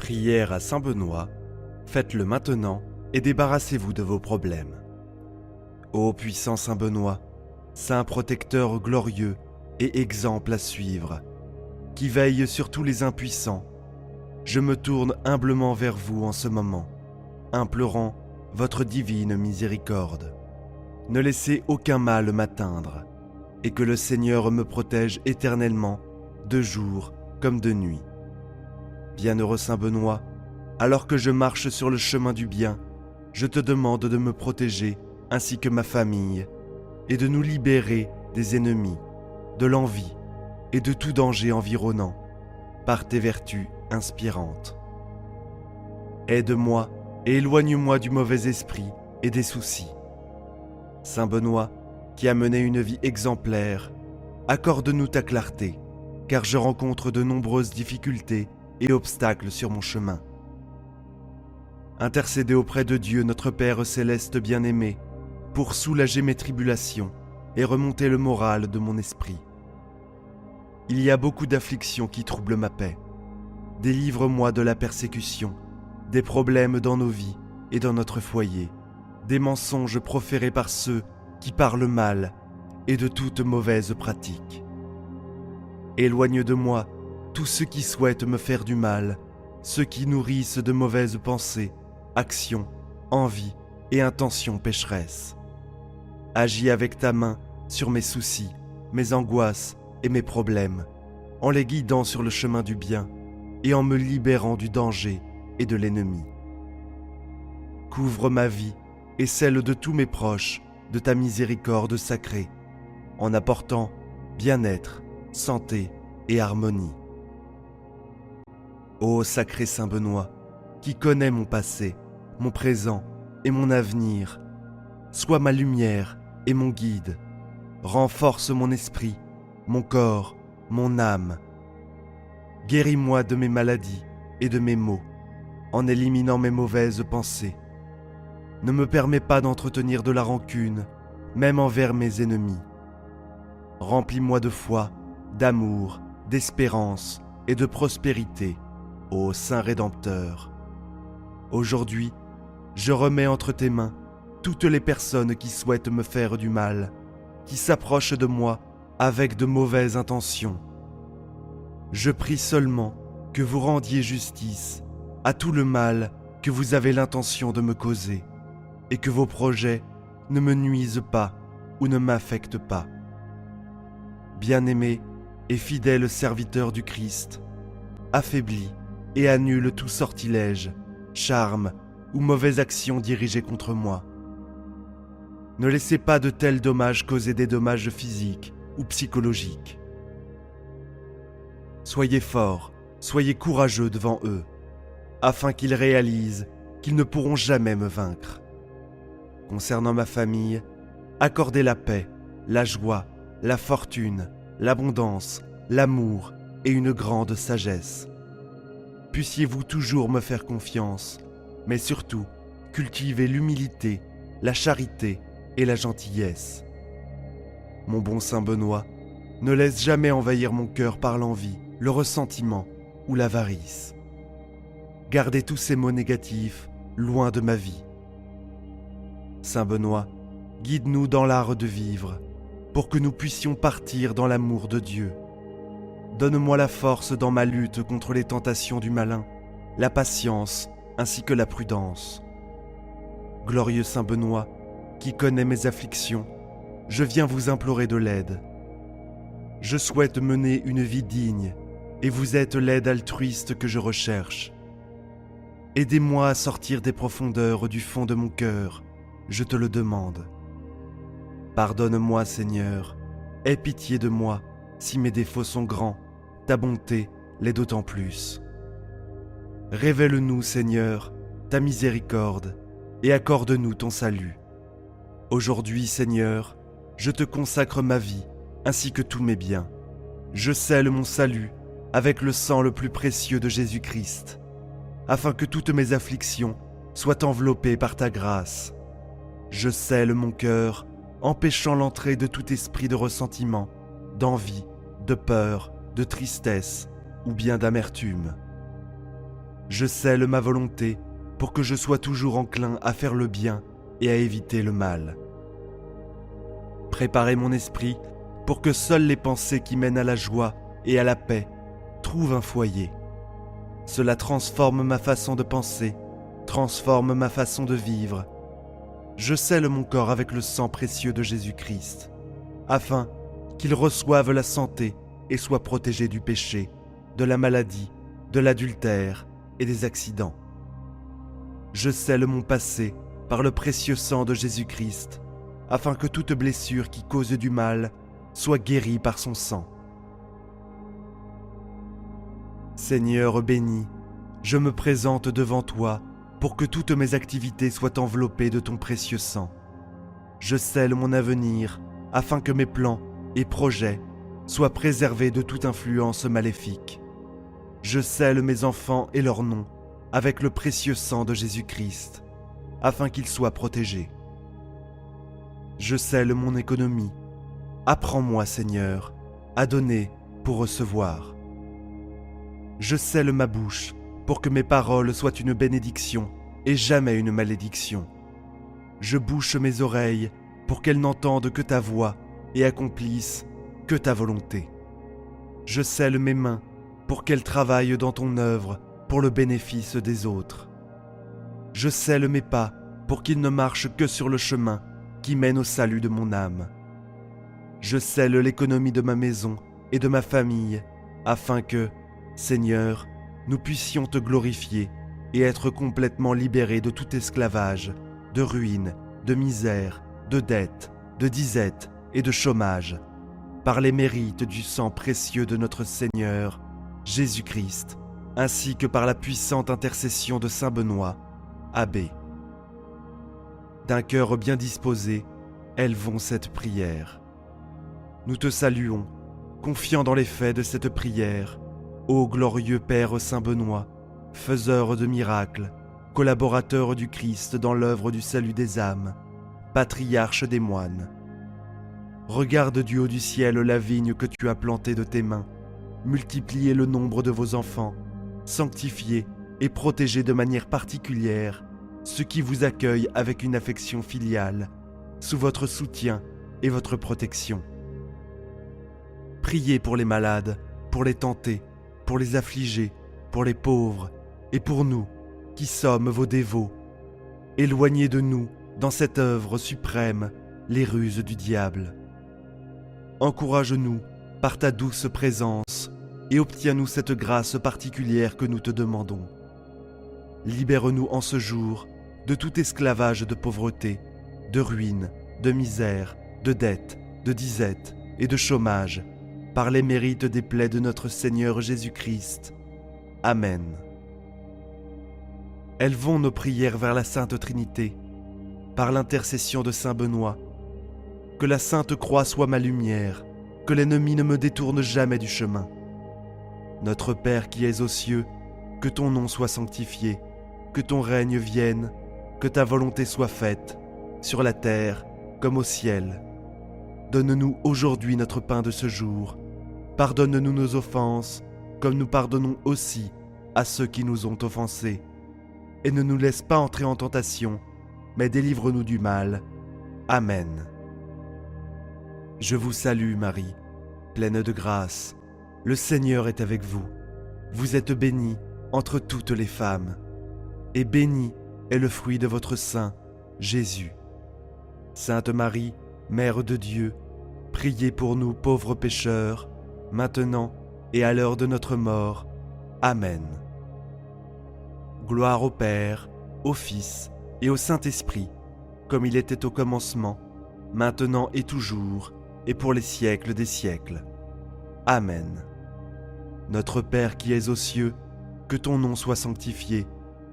Prière à Saint Benoît, faites-le maintenant et débarrassez-vous de vos problèmes. Ô puissant Saint Benoît, saint protecteur glorieux et exemple à suivre, qui veille sur tous les impuissants, je me tourne humblement vers vous en ce moment, implorant votre divine miséricorde. Ne laissez aucun mal m'atteindre, et que le Seigneur me protège éternellement, de jour comme de nuit. Bienheureux Saint Benoît, alors que je marche sur le chemin du bien, je te demande de me protéger ainsi que ma famille, et de nous libérer des ennemis, de l'envie et de tout danger environnant, par tes vertus inspirantes. Aide-moi et éloigne-moi du mauvais esprit et des soucis. Saint Benoît, qui a mené une vie exemplaire, accorde-nous ta clarté, car je rencontre de nombreuses difficultés et obstacles sur mon chemin. Intercédez auprès de Dieu notre Père céleste bien-aimé, pour soulager mes tribulations et remonter le moral de mon esprit. Il y a beaucoup d'afflictions qui troublent ma paix. Délivre-moi de la persécution, des problèmes dans nos vies et dans notre foyer, des mensonges proférés par ceux qui parlent mal et de toute mauvaise pratique. Éloigne de moi tous ceux qui souhaitent me faire du mal, ceux qui nourrissent de mauvaises pensées, actions, envies et intentions pécheresses. Agis avec ta main sur mes soucis, mes angoisses et mes problèmes, en les guidant sur le chemin du bien et en me libérant du danger et de l'ennemi. Couvre ma vie et celle de tous mes proches de ta miséricorde sacrée, en apportant bien-être, santé et harmonie. Ô sacré Saint Benoît, qui connais mon passé, mon présent et mon avenir, sois ma lumière et mon guide, renforce mon esprit, mon corps, mon âme. Guéris-moi de mes maladies et de mes maux, en éliminant mes mauvaises pensées. Ne me permets pas d'entretenir de la rancune, même envers mes ennemis. Remplis-moi de foi, d'amour, d'espérance et de prospérité, ô Saint Rédempteur. Aujourd'hui, je remets entre tes mains toutes les personnes qui souhaitent me faire du mal, qui s'approchent de moi avec de mauvaises intentions. Je prie seulement que vous rendiez justice à tout le mal que vous avez l'intention de me causer, et que vos projets ne me nuisent pas ou ne m'affectent pas. Bien-aimé et fidèle serviteur du Christ, affaiblis et annule tout sortilège, charme ou mauvaise action dirigée contre moi. Ne laissez pas de tels dommages causer des dommages physiques ou psychologiques. Soyez forts, soyez courageux devant eux, afin qu'ils réalisent qu'ils ne pourront jamais me vaincre. Concernant ma famille, accordez la paix, la joie, la fortune, l'abondance, l'amour et une grande sagesse. Puissiez-vous toujours me faire confiance, mais surtout cultiver l'humilité, la charité et la gentillesse. Mon bon Saint Benoît, ne laisse jamais envahir mon cœur par l'envie, le ressentiment ou l'avarice. Gardez tous ces mots négatifs loin de ma vie. Saint Benoît, guide-nous dans l'art de vivre, pour que nous puissions partir dans l'amour de Dieu. Donne-moi la force dans ma lutte contre les tentations du malin, la patience ainsi que la prudence. Glorieux Saint Benoît, qui connaît mes afflictions, je viens vous implorer de l'aide. Je souhaite mener une vie digne, et vous êtes l'aide altruiste que je recherche. Aidez-moi à sortir des profondeurs du fond de mon cœur, je te le demande. Pardonne-moi, Seigneur, aie pitié de moi, si mes défauts sont grands, ta bonté l'est d'autant plus. Révèle-nous, Seigneur, ta miséricorde, et accorde-nous ton salut. Aujourd'hui, Seigneur, je te consacre ma vie, ainsi que tous mes biens. Je scelle mon salut avec le sang le plus précieux de Jésus-Christ, afin que toutes mes afflictions soient enveloppées par ta grâce. Je scelle mon cœur, empêchant l'entrée de tout esprit de ressentiment, d'envie, de peur, de tristesse ou bien d'amertume. Je scelle ma volonté pour que je sois toujours enclin à faire le bien et à éviter le mal. Préparez mon esprit pour que seules les pensées qui mènent à la joie et à la paix trouvent un foyer. Cela transforme ma façon de penser, transforme ma façon de vivre. Je scelle mon corps avec le sang précieux de Jésus-Christ, afin qu'il reçoive la santé et soit protégé du péché, de la maladie, de l'adultère et des accidents. Je scelle mon passé par le précieux sang de Jésus-Christ, afin que toute blessure qui cause du mal soit guérie par son sang. Seigneur béni, je me présente devant toi pour que toutes mes activités soient enveloppées de ton précieux sang. Je scelle mon avenir afin que mes plans et projets soient préservés de toute influence maléfique. Je scelle mes enfants et leurs noms avec le précieux sang de Jésus-Christ, afin qu'ils soient protégés. Je scelle mon économie. Apprends-moi, Seigneur, à donner pour recevoir. Je scelle ma bouche pour que mes paroles soient une bénédiction et jamais une malédiction. Je bouche mes oreilles pour qu'elles n'entendent que ta voix et accomplissent que ta volonté. Je scelle mes mains pour qu'elles travaillent dans ton œuvre pour le bénéfice des autres. Je scelle mes pas pour qu'ils ne marchent que sur le chemin qui mène au salut de mon âme. Je scelle l'économie de ma maison et de ma famille afin que, Seigneur, nous puissions te glorifier et être complètement libérés de tout esclavage, de ruine, de misère, de dette, de disette et de chômage, par les mérites du sang précieux de notre Seigneur, Jésus-Christ, ainsi que par la puissante intercession de Saint Benoît, abbé. D'un cœur bien disposé, élevons cette prière. Nous te saluons, confiants dans les faits de cette prière, ô glorieux Père Saint Benoît, faiseur de miracles, collaborateur du Christ dans l'œuvre du salut des âmes, patriarche des moines. Regarde du haut du ciel la vigne que tu as plantée de tes mains, multipliez le nombre de vos enfants, sanctifiez et protégez de manière particulière ceux qui vous accueillent avec une affection filiale, sous votre soutien et votre protection. Priez pour les malades, pour les tentés, pour les affligés, pour les pauvres, et pour nous, qui sommes vos dévots. Éloignez de nous, dans cette œuvre suprême, les ruses du diable. Encourage-nous par ta douce présence, et obtiens-nous cette grâce particulière que nous te demandons. Libère-nous en ce jour de tout esclavage de pauvreté, de ruine, de misère, de dette, de disette et de chômage, par les mérites des plaies de notre Seigneur Jésus-Christ. Amen. Élevons nos prières vers la Sainte Trinité, par l'intercession de Saint Benoît. Que la Sainte Croix soit ma lumière, que l'ennemi ne me détourne jamais du chemin. Notre Père qui es aux cieux, que ton nom soit sanctifié, que ton règne vienne, que ta volonté soit faite, sur la terre comme au ciel. Donne-nous aujourd'hui notre pain de ce jour. Pardonne-nous nos offenses, comme nous pardonnons aussi à ceux qui nous ont offensés. Et ne nous laisse pas entrer en tentation, mais délivre-nous du mal. Amen. Je vous salue Marie, pleine de grâce. Le Seigneur est avec vous. Vous êtes bénie entre toutes les femmes. Et béni est le fruit de votre sein, Jésus. Sainte Marie, Mère de Dieu, priez pour nous pauvres pécheurs, maintenant et à l'heure de notre mort. Amen. Gloire au Père, au Fils et au Saint-Esprit, comme il était au commencement, maintenant et toujours, et pour les siècles des siècles. Amen. Notre Père qui es aux cieux, que ton nom soit sanctifié,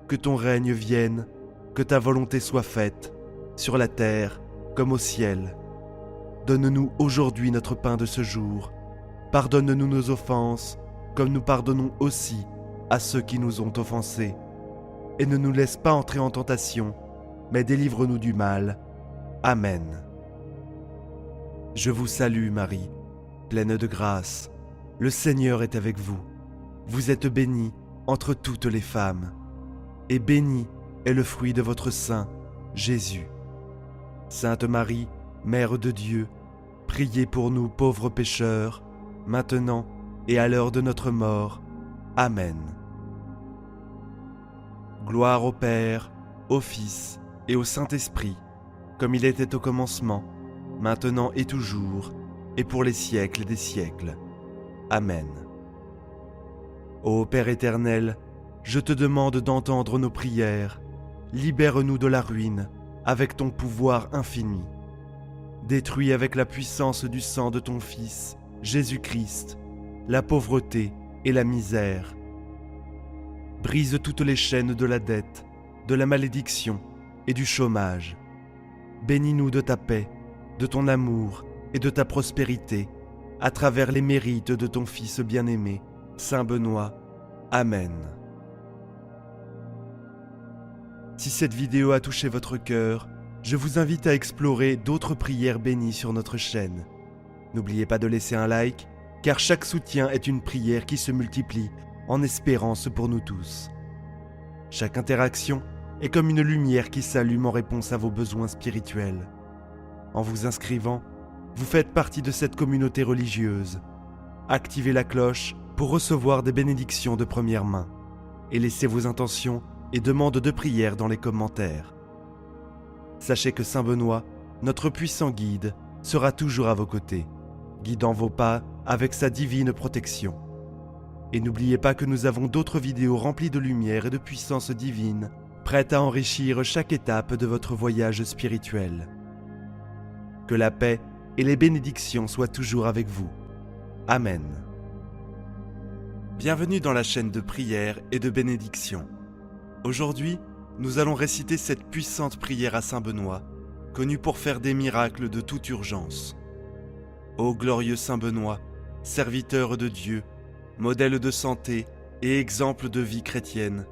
que ton règne vienne, que ta volonté soit faite, sur la terre comme au ciel. Donne-nous aujourd'hui notre pain de ce jour. Pardonne-nous nos offenses, comme nous pardonnons aussi à ceux qui nous ont offensés. Et ne nous laisse pas entrer en tentation, mais délivre-nous du mal. Amen. Je vous salue Marie, pleine de grâce. Le Seigneur est avec vous. Vous êtes bénie entre toutes les femmes, et béni est le fruit de votre sein, Jésus. Sainte Marie, Mère de Dieu, priez pour nous pauvres pécheurs, maintenant et à l'heure de notre mort. Amen. Gloire au Père, au Fils et au Saint-Esprit, comme il était au commencement, maintenant et toujours, et pour les siècles des siècles. Amen. Ô Père éternel, je te demande d'entendre nos prières. Libère-nous de la ruine avec ton pouvoir infini. Détruis avec la puissance du sang de ton Fils, Jésus-Christ, la pauvreté et la misère. Brise toutes les chaînes de la dette, de la malédiction et du chômage. Bénis-nous de ta paix, de ton amour et de ta prospérité, à travers les mérites de ton Fils bien-aimé, Saint Benoît. Amen. Si cette vidéo a touché votre cœur, je vous invite à explorer d'autres prières bénies sur notre chaîne. N'oubliez pas de laisser un like, car chaque soutien est une prière qui se multiplie en espérance pour nous tous. Chaque interaction est comme une lumière qui s'allume en réponse à vos besoins spirituels. En vous inscrivant, vous faites partie de cette communauté religieuse. Activez la cloche pour recevoir des bénédictions de première main et laissez vos intentions et demandes de prière dans les commentaires. Sachez que Saint Benoît, notre puissant guide, sera toujours à vos côtés, guidant vos pas avec sa divine protection. Et n'oubliez pas que nous avons d'autres vidéos remplies de lumière et de puissance divine, prêtes à enrichir chaque étape de votre voyage spirituel. Que la paix et les bénédictions soient toujours avec vous. Amen. Bienvenue dans la chaîne de prière et de bénédiction. Aujourd'hui, nous allons réciter cette puissante prière à Saint Benoît, connu pour faire des miracles de toute urgence. Ô glorieux Saint Benoît, serviteur de Dieu, modèle de santé et exemple de vie chrétienne,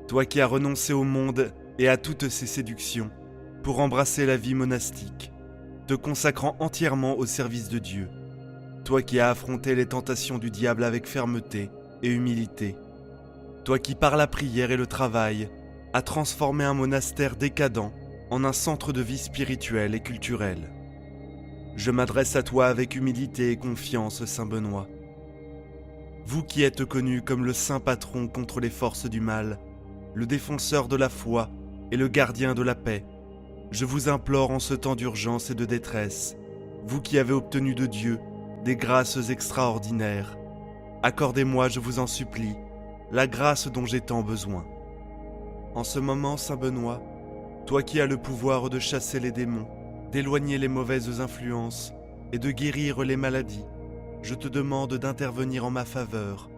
toi qui as renoncé au monde et à toutes ses séductions pour embrasser la vie monastique, te consacrant entièrement au service de Dieu, toi qui as affronté les tentations du diable avec fermeté et humilité, toi qui par la prière et le travail as transformé un monastère décadent en un centre de vie spirituelle et culturelle. Je m'adresse à toi avec humilité et confiance, Saint Benoît. Vous qui êtes connu comme le saint patron contre les forces du mal, le défenseur de la foi et le gardien de la paix, je vous implore en ce temps d'urgence et de détresse, vous qui avez obtenu de Dieu des grâces extraordinaires, accordez-moi, je vous en supplie, la grâce dont j'ai tant besoin. En ce moment, Saint Benoît, toi qui as le pouvoir de chasser les démons, d'éloigner les mauvaises influences et de guérir les maladies, je te demande d'intervenir en ma faveur,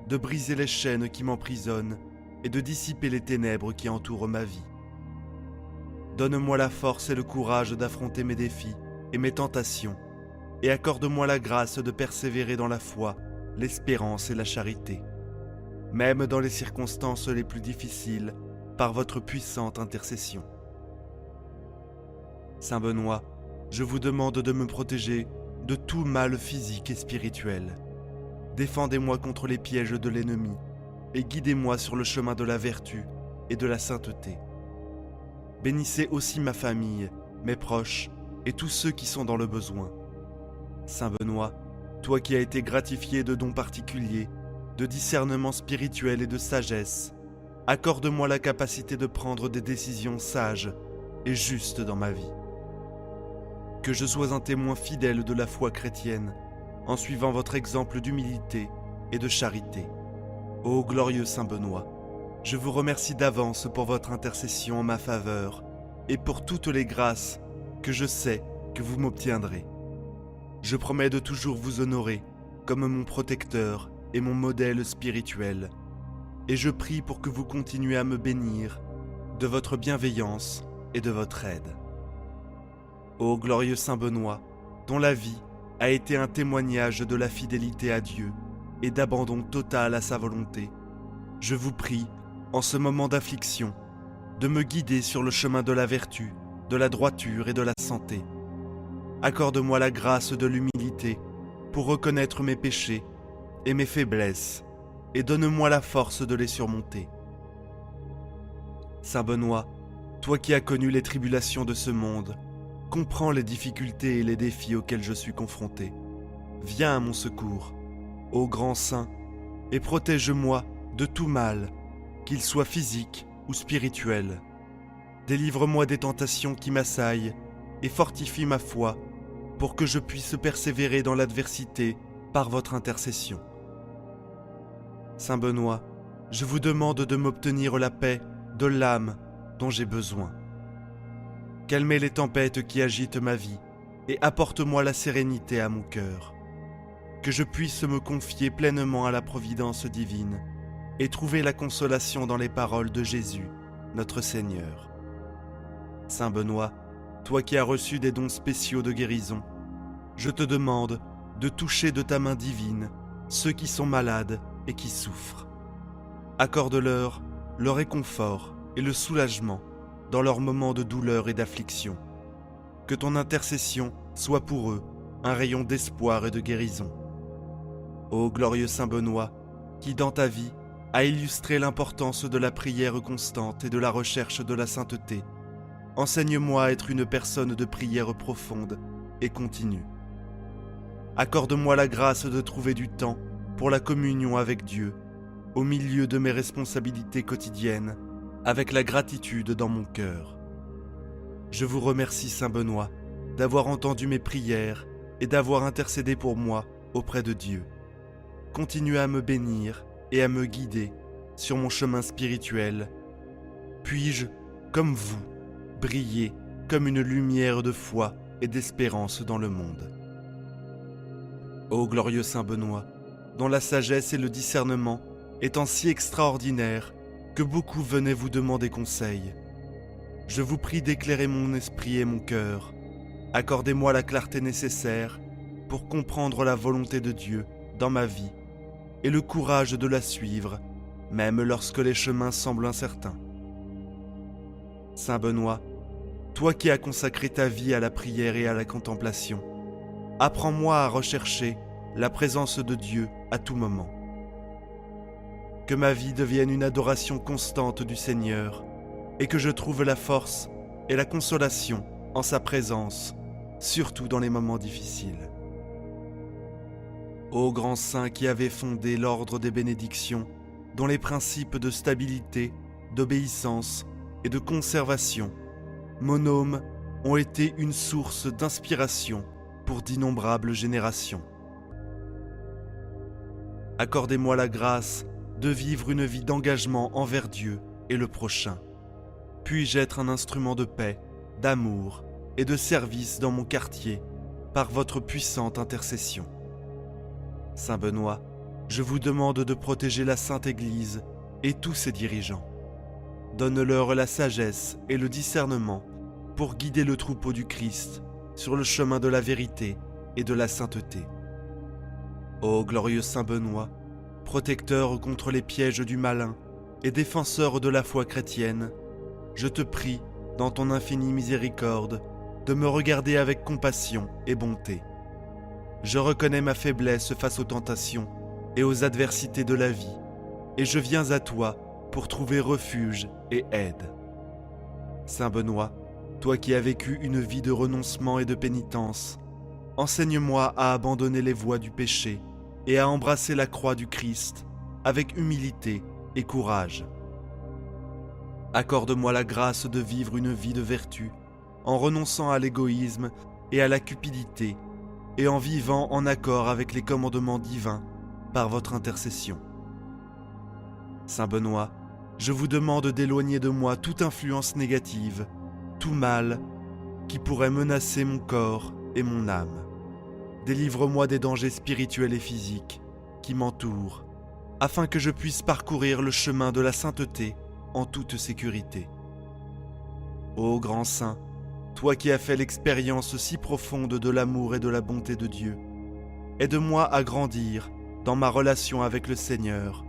de briser les chaînes qui m'emprisonnent et de dissiper les ténèbres qui entourent ma vie. Donne-moi la force et le courage d'affronter mes défis et mes tentations, et accorde-moi la grâce de persévérer dans la foi, l'espérance et la charité, même dans les circonstances les plus difficiles, par votre puissante intercession. Saint Benoît, je vous demande de me protéger de tout mal physique et spirituel. Défendez-moi contre les pièges de l'ennemi et guidez-moi sur le chemin de la vertu et de la sainteté. Bénissez aussi ma famille, mes proches et tous ceux qui sont dans le besoin. Saint Benoît, toi qui as été gratifié de dons particuliers, de discernement spirituel et de sagesse, accorde-moi la capacité de prendre des décisions sages et justes dans ma vie. Que je sois un témoin fidèle de la foi chrétienne, en suivant votre exemple d'humilité et de charité. Ô glorieux Saint Benoît, je vous remercie d'avance pour votre intercession en ma faveur et pour toutes les grâces que je sais que vous m'obtiendrez. Je promets de toujours vous honorer comme mon protecteur et mon modèle spirituel, et je prie pour que vous continuiez à me bénir de votre bienveillance et de votre aide. Ô glorieux Saint Benoît, dont la vie a été un témoignage de la fidélité à Dieu et d'abandon total à sa volonté, je vous prie, en ce moment d'affliction, de me guider sur le chemin de la vertu, de la droiture et de la santé. Accorde-moi la grâce de l'humilité pour reconnaître mes péchés et mes faiblesses, et donne-moi la force de les surmonter. Saint Benoît, toi qui as connu les tribulations de ce monde, comprends les difficultés et les défis auxquels je suis confronté. Viens à mon secours, ô grand saint, et protège-moi de tout mal, qu'il soit physique ou spirituel. Délivre-moi des tentations qui m'assaillent et fortifie ma foi pour que je puisse persévérer dans l'adversité par votre intercession. Saint Benoît, je vous demande de m'obtenir la paix de l'âme dont j'ai besoin. Calmez les tempêtes qui agitent ma vie et apporte-moi la sérénité à mon cœur. Que je puisse me confier pleinement à la providence divine et trouver la consolation dans les paroles de Jésus, notre Seigneur. Saint Benoît, toi qui as reçu des dons spéciaux de guérison, je te demande de toucher de ta main divine ceux qui sont malades et qui souffrent. Accorde-leur le réconfort et le soulagement dans leurs moments de douleur et d'affliction. Que ton intercession soit pour eux un rayon d'espoir et de guérison. Ô glorieux Saint Benoît, qui dans ta vie a illustré l'importance de la prière constante et de la recherche de la sainteté, enseigne-moi à être une personne de prière profonde et continue. Accorde-moi la grâce de trouver du temps pour la communion avec Dieu, au milieu de mes responsabilités quotidiennes, avec la gratitude dans mon cœur. Je vous remercie, Saint Benoît, d'avoir entendu mes prières et d'avoir intercédé pour moi auprès de Dieu. Continuez à me bénir et à me guider sur mon chemin spirituel. Puis-je, comme vous, briller comme une lumière de foi et d'espérance dans le monde. Ô glorieux Saint Benoît, dont la sagesse et le discernement étant si extraordinaires que beaucoup venaient vous demander conseil, je vous prie d'éclairer mon esprit et mon cœur. Accordez-moi la clarté nécessaire pour comprendre la volonté de Dieu dans ma vie et le courage de la suivre, même lorsque les chemins semblent incertains. Saint Benoît, toi qui as consacré ta vie à la prière et à la contemplation, apprends-moi à rechercher la présence de Dieu à tout moment. Que ma vie devienne une adoration constante du Seigneur et que je trouve la force et la consolation en sa présence, surtout dans les moments difficiles. Ô grand saint qui avait fondé l'ordre des bénédictions, dont les principes de stabilité, d'obéissance et de conservation, monômes, ont été une source d'inspiration pour d'innombrables générations. Accordez-moi la grâce de vivre une vie d'engagement envers Dieu et le prochain. Puis-je être un instrument de paix, d'amour et de service dans mon quartier par votre puissante intercession. Saint Benoît, je vous demande de protéger la Sainte Église et tous ses dirigeants. Donne-leur la sagesse et le discernement pour guider le troupeau du Christ sur le chemin de la vérité et de la sainteté. Ô glorieux Saint Benoît, protecteur contre les pièges du malin et défenseur de la foi chrétienne, je te prie, dans ton infinie miséricorde, de me regarder avec compassion et bonté. Je reconnais ma faiblesse face aux tentations et aux adversités de la vie, et je viens à toi pour trouver refuge et aide. Saint Benoît, toi qui as vécu une vie de renoncement et de pénitence, enseigne-moi à abandonner les voies du péché et à embrasser la croix du Christ avec humilité et courage. Accorde-moi la grâce de vivre une vie de vertu en renonçant à l'égoïsme et à la cupidité et en vivant en accord avec les commandements divins par votre intercession. Saint Benoît, je vous demande d'éloigner de moi toute influence négative, tout mal qui pourrait menacer mon corps et mon âme. Délivre-moi des dangers spirituels et physiques qui m'entourent, afin que je puisse parcourir le chemin de la sainteté en toute sécurité. Ô grand saint, toi qui as fait l'expérience si profonde de l'amour et de la bonté de Dieu, aide-moi à grandir dans ma relation avec le Seigneur,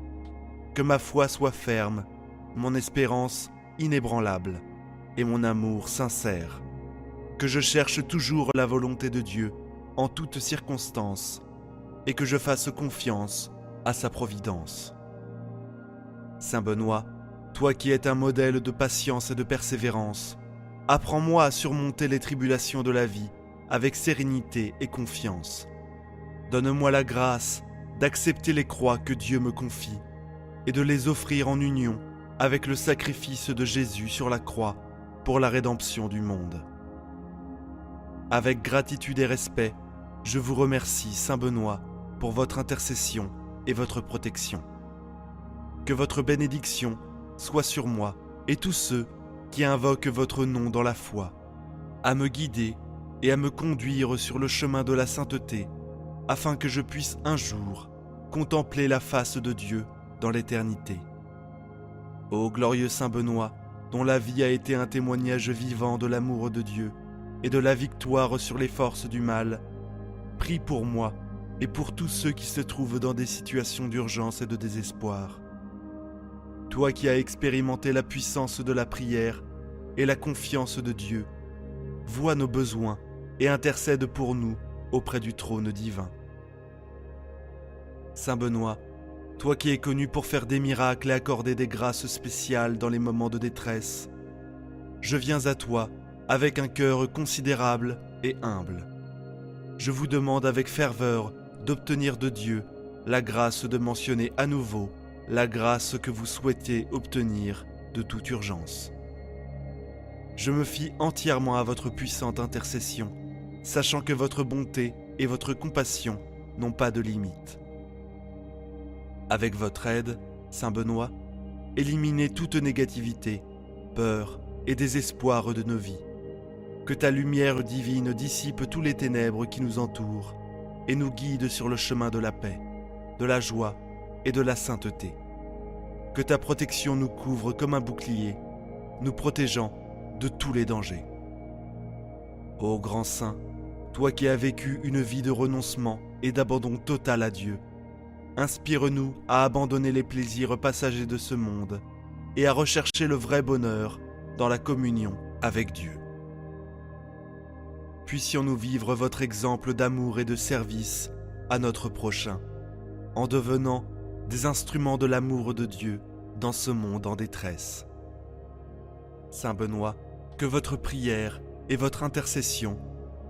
que ma foi soit ferme, mon espérance inébranlable et mon amour sincère, que je cherche toujours la volonté de Dieu en toutes circonstances et que je fasse confiance à sa providence. Saint Benoît, toi qui es un modèle de patience et de persévérance, apprends-moi à surmonter les tribulations de la vie avec sérénité et confiance. Donne-moi la grâce d'accepter les croix que Dieu me confie et de les offrir en union avec le sacrifice de Jésus sur la croix pour la rédemption du monde. Avec gratitude et respect, je vous remercie, Saint Benoît, pour votre intercession et votre protection. Que votre bénédiction soit sur moi et tous ceux qui invoquent votre nom dans la foi, à me guider et à me conduire sur le chemin de la sainteté, afin que je puisse un jour contempler la face de Dieu dans l'éternité. Ô glorieux Saint Benoît, dont la vie a été un témoignage vivant de l'amour de Dieu et de la victoire sur les forces du mal, prie pour moi et pour tous ceux qui se trouvent dans des situations d'urgence et de désespoir. Toi qui as expérimenté la puissance de la prière et la confiance de Dieu, vois nos besoins et intercède pour nous auprès du trône divin. Saint Benoît, toi qui es connu pour faire des miracles et accorder des grâces spéciales dans les moments de détresse, je viens à toi avec un cœur considérable et humble. Je vous demande avec ferveur d'obtenir de Dieu la grâce de mentionner à nouveau la grâce que vous souhaitez obtenir de toute urgence. Je me fie entièrement à votre puissante intercession, sachant que votre bonté et votre compassion n'ont pas de limite. Avec votre aide, Saint Benoît, éliminez toute négativité, peur et désespoir de nos vies. Que ta lumière divine dissipe tous les ténèbres qui nous entourent et nous guide sur le chemin de la paix, de la joie et de la sainteté. Que ta protection nous couvre comme un bouclier, nous protégeant de tous les dangers. Ô grand saint, toi qui as vécu une vie de renoncement et d'abandon total à Dieu, inspire-nous à abandonner les plaisirs passagers de ce monde et à rechercher le vrai bonheur dans la communion avec Dieu. Puissions-nous vivre votre exemple d'amour et de service à notre prochain, en devenant des instruments de l'amour de Dieu dans ce monde en détresse. Saint Benoît, que votre prière et votre intercession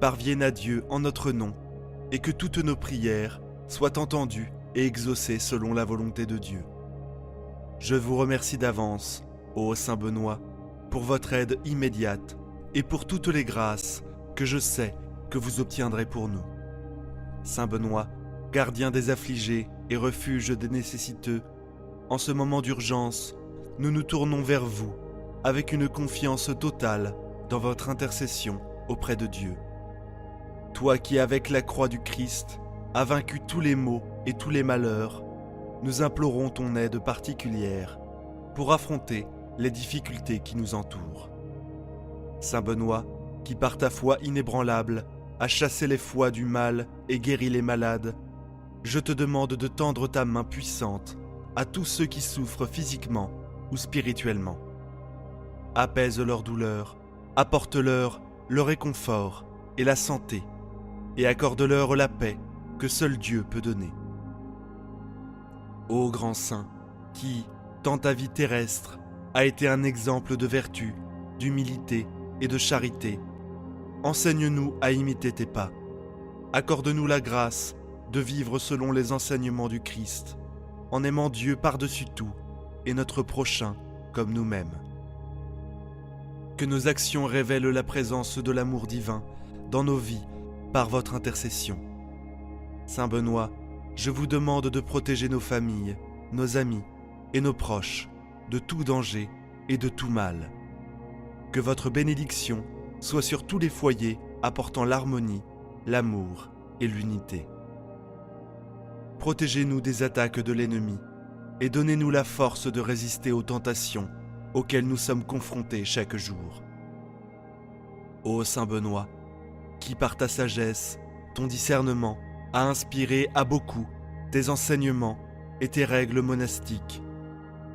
parviennent à Dieu en notre nom et que toutes nos prières soient entendues et exaucées selon la volonté de Dieu. Je vous remercie d'avance, ô Saint Benoît, pour votre aide immédiate et pour toutes les grâces que je sais que vous obtiendrez pour nous. Saint Benoît, gardien des affligés et refuge des nécessiteux, en ce moment d'urgence, nous nous tournons vers vous avec une confiance totale dans votre intercession auprès de Dieu. Toi qui, avec la croix du Christ, as vaincu tous les maux et tous les malheurs, nous implorons ton aide particulière pour affronter les difficultés qui nous entourent. Saint Benoît, qui par ta foi inébranlable a chassé les foies du mal et guéri les malades, je te demande de tendre ta main puissante à tous ceux qui souffrent physiquement ou spirituellement. Apaise leur douleur, apporte-leur le réconfort et la santé, et accorde-leur la paix que seul Dieu peut donner. Ô grand saint, qui, dans ta vie terrestre, a été un exemple de vertu, d'humilité et de charité, enseigne-nous à imiter tes pas. Accorde-nous la grâce de vivre selon les enseignements du Christ, en aimant Dieu par-dessus tout et notre prochain comme nous-mêmes. Que nos actions révèlent la présence de l'amour divin dans nos vies par votre intercession. Saint Benoît, je vous demande de protéger nos familles, nos amis et nos proches de tout danger et de tout mal. Que votre bénédiction soit sur tous les foyers apportant l'harmonie, l'amour et l'unité. Protégez-nous des attaques de l'ennemi et donnez-nous la force de résister aux tentations auxquelles nous sommes confrontés chaque jour. Ô Saint Benoît, qui par ta sagesse, ton discernement, a inspiré à beaucoup tes enseignements et tes règles monastiques,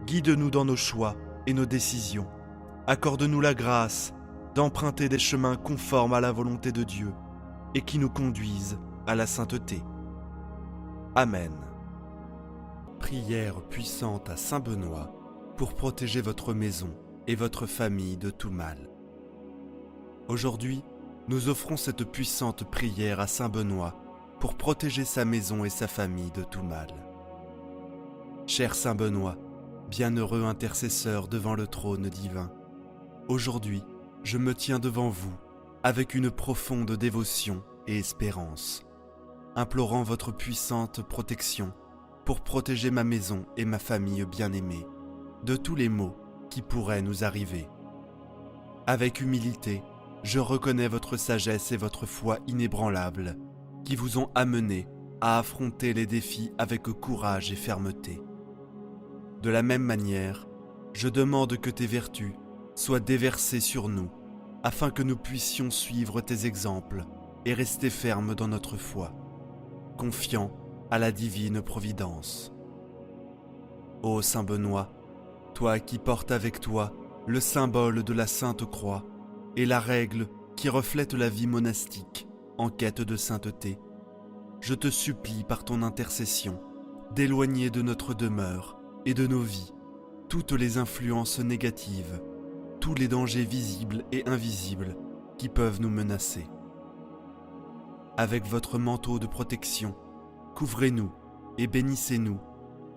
guide-nous dans nos choix et nos décisions. Accorde-nous la grâce d'emprunter des chemins conformes à la volonté de Dieu et qui nous conduisent à la sainteté. Amen. Prière puissante à Saint Benoît pour protéger votre maison et votre famille de tout mal. Aujourd'hui, nous offrons cette puissante prière à Saint Benoît pour protéger sa maison et sa famille de tout mal. Cher Saint Benoît, bienheureux intercesseur devant le trône divin, aujourd'hui, je me tiens devant vous avec une profonde dévotion et espérance, implorant votre puissante protection pour protéger ma maison et ma famille bien-aimée de tous les maux qui pourraient nous arriver. Avec humilité, je reconnais votre sagesse et votre foi inébranlables qui vous ont amené à affronter les défis avec courage et fermeté. De la même manière, je demande que tes vertus soient déversées sur nous afin que nous puissions suivre tes exemples et rester fermes dans notre foi, confiants à la divine providence. Ô Saint Benoît, toi qui portes avec toi le symbole de la Sainte Croix et la règle qui reflète la vie monastique en quête de sainteté, je te supplie par ton intercession d'éloigner de notre demeure et de nos vies toutes les influences négatives, tous les dangers visibles et invisibles qui peuvent nous menacer. Avec votre manteau de protection, couvrez-nous et bénissez-nous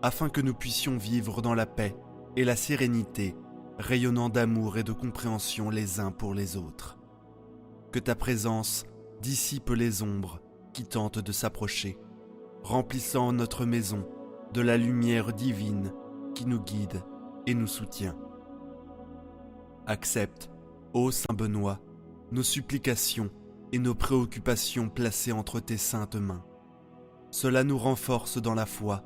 afin que nous puissions vivre dans la paix et la sérénité, rayonnant d'amour et de compréhension les uns pour les autres. Que ta présence dissipe les ombres qui tentent de s'approcher, remplissant notre maison de la lumière divine qui nous guide et nous soutient. Accepte, ô Saint Benoît, nos supplications et nos préoccupations placées entre tes saintes mains. Cela nous renforce dans la foi,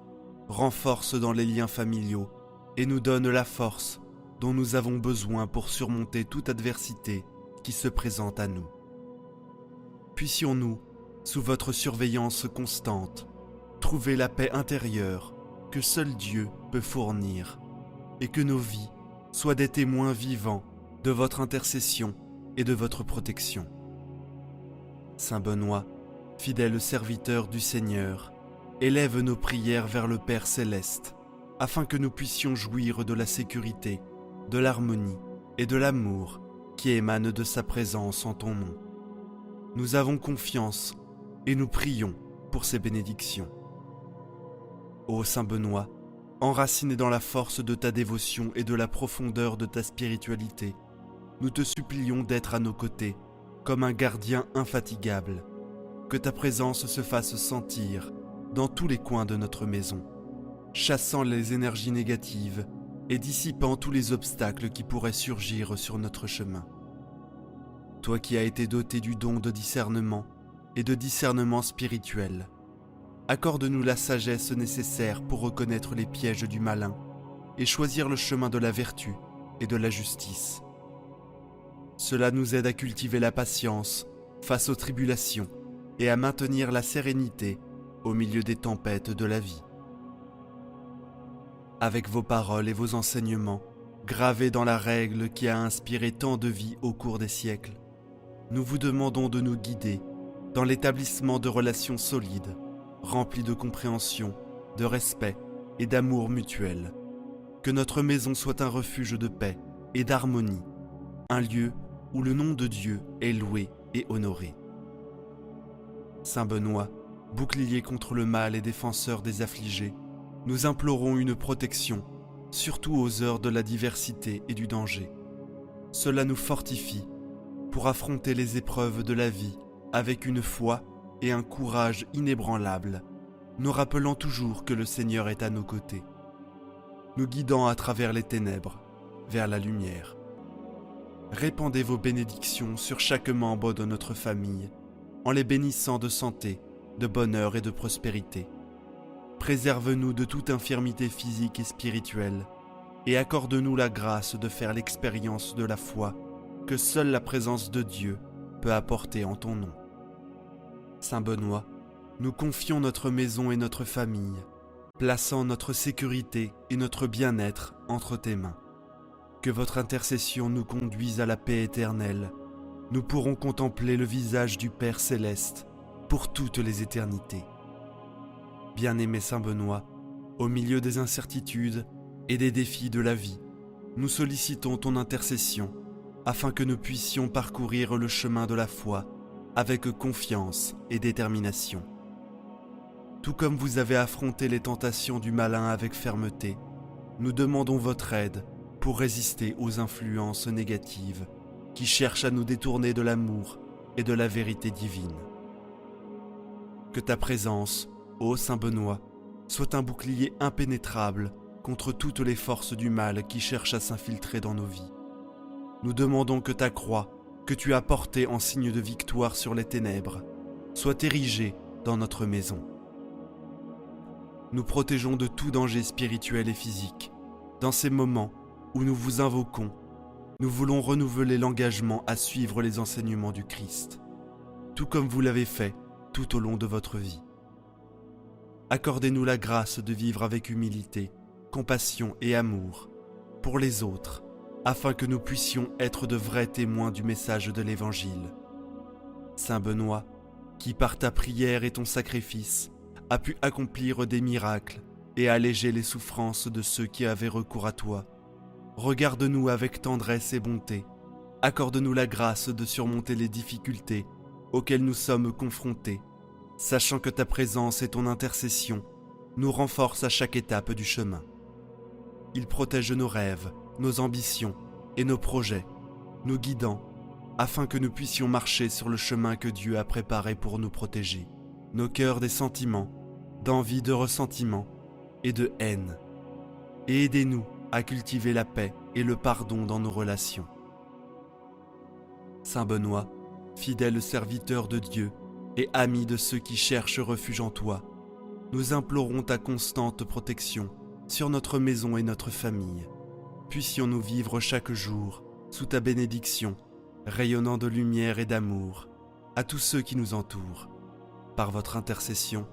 renforce dans les liens familiaux et nous donne la force dont nous avons besoin pour surmonter toute adversité qui se présente à nous. Puissions-nous, sous votre surveillance constante, trouver la paix intérieure que seul Dieu peut fournir et que nos vies soient des témoins vivants de votre intercession et de votre protection. Saint Benoît, fidèle serviteur du Seigneur, élève nos prières vers le Père céleste, afin que nous puissions jouir de la sécurité, de l'harmonie et de l'amour qui émanent de sa présence en ton nom. Nous avons confiance et nous prions pour ces bénédictions. Ô Saint Benoît, enraciné dans la force de ta dévotion et de la profondeur de ta spiritualité, nous te supplions d'être à nos côtés comme un gardien infatigable, que ta présence se fasse sentir dans tous les coins de notre maison, chassant les énergies négatives et dissipant tous les obstacles qui pourraient surgir sur notre chemin. Toi qui as été doté du don de discernement et de discernement spirituel, accorde-nous la sagesse nécessaire pour reconnaître les pièges du malin et choisir le chemin de la vertu et de la justice. Cela nous aide à cultiver la patience face aux tribulations et à maintenir la sérénité au milieu des tempêtes de la vie. Avec vos paroles et vos enseignements, gravés dans la règle qui a inspiré tant de vies au cours des siècles, nous vous demandons de nous guider dans l'établissement de relations solides, remplies de compréhension, de respect et d'amour mutuel. Que notre maison soit un refuge de paix et d'harmonie, un lieu où le nom de Dieu est loué et honoré. Saint Benoît, bouclier contre le mal et défenseur des affligés, nous implorons une protection, surtout aux heures de la diversité et du danger. Cela nous fortifie pour affronter les épreuves de la vie avec une foi et un courage inébranlables, nous rappelant toujours que le Seigneur est à nos côtés, nous guidant à travers les ténèbres vers la lumière. Répandez vos bénédictions sur chaque membre de notre famille, en les bénissant de santé, de bonheur et de prospérité. Préserve-nous de toute infirmité physique et spirituelle, et accorde-nous la grâce de faire l'expérience de la foi que seule la présence de Dieu peut apporter en ton nom. Saint Benoît, nous confions notre maison et notre famille, plaçant notre sécurité et notre bien-être entre tes mains. Que votre intercession nous conduise à la paix éternelle. Nous pourrons contempler le visage du Père céleste pour toutes les éternités. Bien-aimé Saint Benoît, au milieu des incertitudes et des défis de la vie, nous sollicitons ton intercession afin que nous puissions parcourir le chemin de la foi avec confiance et détermination. Tout comme vous avez affronté les tentations du malin avec fermeté, nous demandons votre aide pour résister aux influences négatives qui cherchent à nous détourner de l'amour et de la vérité divine. Que ta présence, ô Saint Benoît, soit un bouclier impénétrable contre toutes les forces du mal qui cherchent à s'infiltrer dans nos vies. Nous demandons que ta croix, que tu as portée en signe de victoire sur les ténèbres, soit érigée dans notre maison. Nous protégeons de tout danger spirituel et physique. Dans ces moments où nous vous invoquons, nous voulons renouveler l'engagement à suivre les enseignements du Christ, tout comme vous l'avez fait tout au long de votre vie. Accordez-nous la grâce de vivre avec humilité, compassion et amour pour les autres, afin que nous puissions être de vrais témoins du message de l'Évangile. Saint Benoît, qui par ta prière et ton sacrifice a pu accomplir des miracles et alléger les souffrances de ceux qui avaient recours à toi, regarde-nous avec tendresse et bonté, accorde-nous la grâce de surmonter les difficultés auxquelles nous sommes confrontés, sachant que ta présence et ton intercession nous renforcent à chaque étape du chemin. Il protège nos rêves, nos ambitions et nos projets, nous guidant afin que nous puissions marcher sur le chemin que Dieu a préparé pour nous protéger, nos cœurs des sentiments, d'envie, de ressentiment et de haine, et aidez-nous à cultiver la paix et le pardon dans nos relations. Saint Benoît, fidèle serviteur de Dieu et ami de ceux qui cherchent refuge en toi, nous implorons ta constante protection sur notre maison et notre famille. Puissions-nous vivre chaque jour sous ta bénédiction, rayonnant de lumière et d'amour à tous ceux qui nous entourent. Par votre intercession,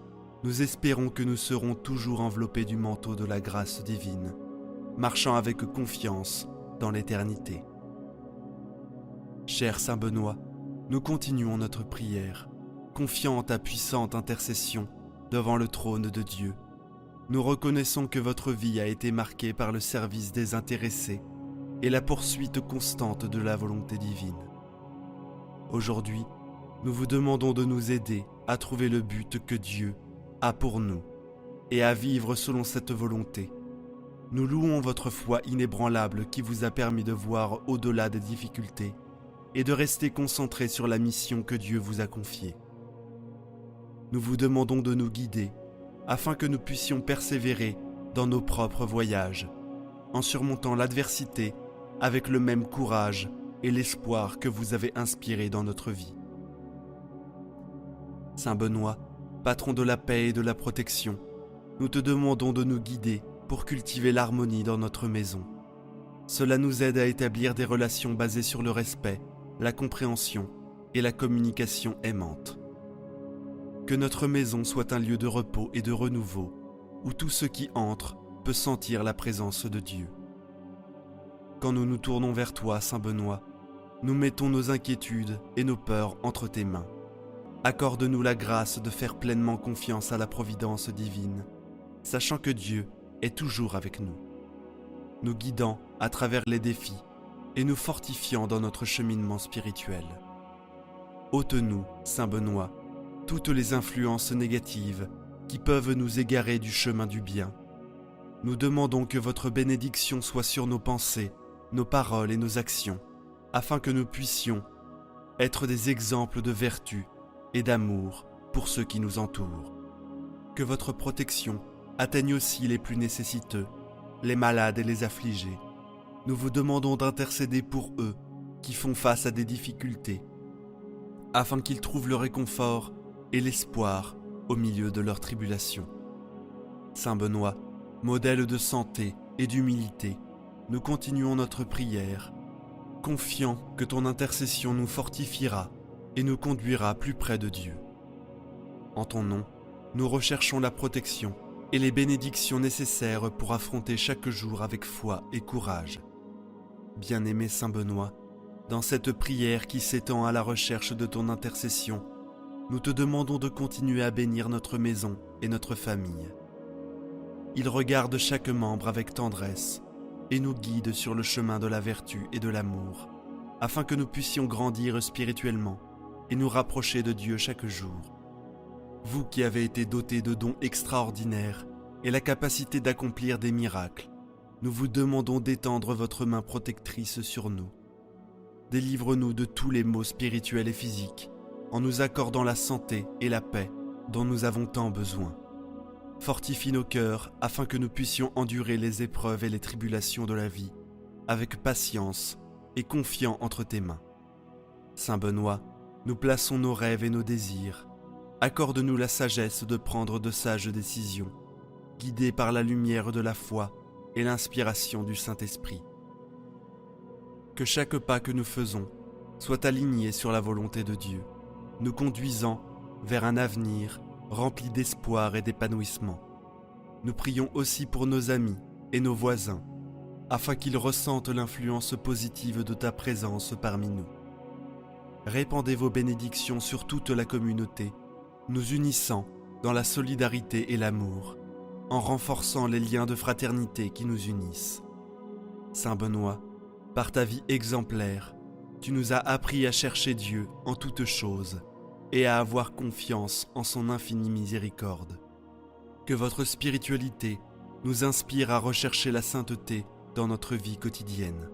nous espérons que nous serons toujours enveloppés du manteau de la grâce divine, marchant avec confiance dans l'éternité. Cher Saint Benoît, nous continuons notre prière, confiant en ta puissante intercession devant le trône de Dieu. Nous reconnaissons que votre vie a été marquée par le service désintéressé et la poursuite constante de la volonté divine. Aujourd'hui, nous vous demandons de nous aider à trouver le but que Dieu a pour nous et à vivre selon cette volonté. Nous louons votre foi inébranlable qui vous a permis de voir au-delà des difficultés et de rester concentré sur la mission que Dieu vous a confiée. Nous vous demandons de nous guider afin que nous puissions persévérer dans nos propres voyages, en surmontant l'adversité avec le même courage et l'espoir que vous avez inspiré dans notre vie. Saint Benoît, patron de la paix et de la protection, nous te demandons de nous guider pour cultiver l'harmonie dans notre maison. Cela nous aide à établir des relations basées sur le respect, la compréhension et la communication aimante. Que notre maison soit un lieu de repos et de renouveau, où tout ce qui entre peut sentir la présence de Dieu. Quand nous nous tournons vers toi, Saint Benoît, nous mettons nos inquiétudes et nos peurs entre tes mains. Accorde-nous la grâce de faire pleinement confiance à la providence divine, sachant que Dieu est toujours avec nous, nous guidant à travers les défis et nous fortifiant dans notre cheminement spirituel. Ôte-nous, Saint Benoît, toutes les influences négatives qui peuvent nous égarer du chemin du bien. Nous demandons que votre bénédiction soit sur nos pensées, nos paroles et nos actions, afin que nous puissions être des exemples de vertu et d'amour pour ceux qui nous entourent. Que votre protection atteigne aussi les plus nécessiteux, les malades et les affligés. Nous vous demandons d'intercéder pour eux qui font face à des difficultés, afin qu'ils trouvent le réconfort et l'espoir au milieu de leurs tribulations. Saint Benoît, modèle de santé et d'humilité, nous continuons notre prière, confiant que ton intercession nous fortifiera et nous conduira plus près de Dieu. En ton nom, nous recherchons la protection et les bénédictions nécessaires pour affronter chaque jour avec foi et courage. Bien-aimé Saint Benoît, dans cette prière qui s'étend à la recherche de ton intercession, nous te demandons de continuer à bénir notre maison et notre famille. Il regarde chaque membre avec tendresse, et nous guide sur le chemin de la vertu et de l'amour, afin que nous puissions grandir spirituellement et nous rapprocher de Dieu chaque jour. Vous qui avez été dotés de dons extraordinaires et la capacité d'accomplir des miracles, nous vous demandons d'étendre votre main protectrice sur nous. Délivre-nous de tous les maux spirituels et physiques, en nous accordant la santé et la paix dont nous avons tant besoin. Fortifie nos cœurs afin que nous puissions endurer les épreuves et les tribulations de la vie avec patience et confiant entre tes mains. Saint Benoît, nous plaçons nos rêves et nos désirs. Accorde-nous la sagesse de prendre de sages décisions, guidés par la lumière de la foi et l'inspiration du Saint-Esprit. Que chaque pas que nous faisons soit aligné sur la volonté de Dieu, nous conduisant vers un avenir rempli d'espoir et d'épanouissement. Nous prions aussi pour nos amis et nos voisins, afin qu'ils ressentent l'influence positive de ta présence parmi nous. Répandez vos bénédictions sur toute la communauté, nous unissant dans la solidarité et l'amour, en renforçant les liens de fraternité qui nous unissent. Saint Benoît, par ta vie exemplaire, tu nous as appris à chercher Dieu en toutes choses et à avoir confiance en son infinie miséricorde. Que votre spiritualité nous inspire à rechercher la sainteté dans notre vie quotidienne,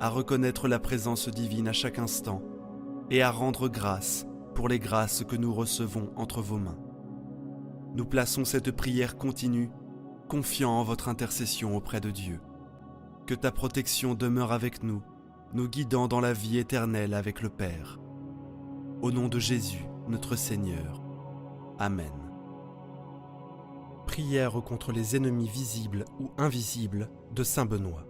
à reconnaître la présence divine à chaque instant et à rendre grâce pour les grâces que nous recevons entre vos mains. Nous plaçons cette prière continue, confiant en votre intercession auprès de Dieu. Que ta protection demeure avec nous, nous guidant dans la vie éternelle avec le Père. Au nom de Jésus, notre Seigneur. Amen. Prière contre les ennemis visibles ou invisibles de Saint Benoît.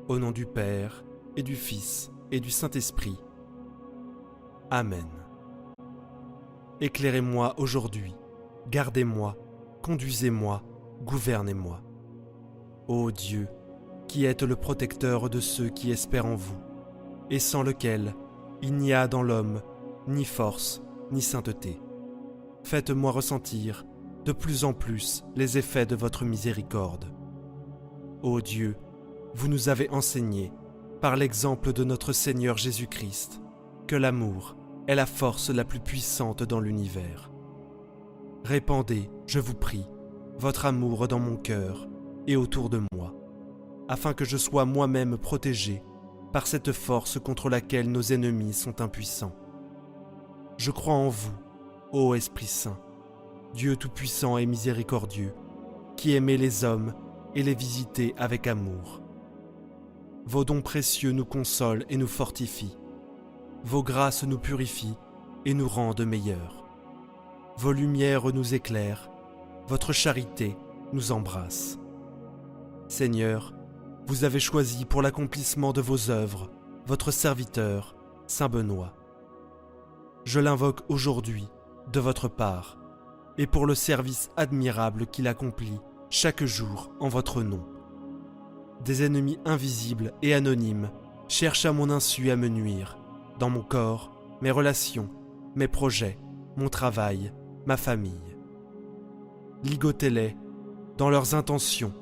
Au nom du Père, et du Fils, et du Saint-Esprit. Amen. Éclairez-moi aujourd'hui, gardez-moi, conduisez-moi, gouvernez-moi. Ô Dieu, qui êtes le protecteur de ceux qui espèrent en vous, et sans lequel il n'y a dans l'homme ni force ni sainteté. Faites-moi ressentir de plus en plus les effets de votre miséricorde. Ô Dieu, vous nous avez enseigné, par l'exemple de notre Seigneur Jésus-Christ, que l'amour est la force la plus puissante dans l'univers. Répandez, je vous prie, votre amour dans mon cœur et autour de moi, afin que je sois moi-même protégé par cette force contre laquelle nos ennemis sont impuissants. Je crois en vous, ô Esprit Saint, Dieu tout-puissant et miséricordieux, qui aimez les hommes et les visitez avec amour. Vos dons précieux nous consolent et nous fortifient. Vos grâces nous purifient et nous rendent meilleurs. Vos lumières nous éclairent, votre charité nous embrasse. Seigneur, vous avez choisi pour l'accomplissement de vos œuvres votre serviteur, Saint Benoît. Je l'invoque aujourd'hui de votre part et pour le service admirable qu'il accomplit chaque jour en votre nom. Des ennemis invisibles et anonymes cherchent à mon insu à me nuire, dans mon corps, mes relations, mes projets, mon travail, ma famille. Ligotez-les dans leurs intentions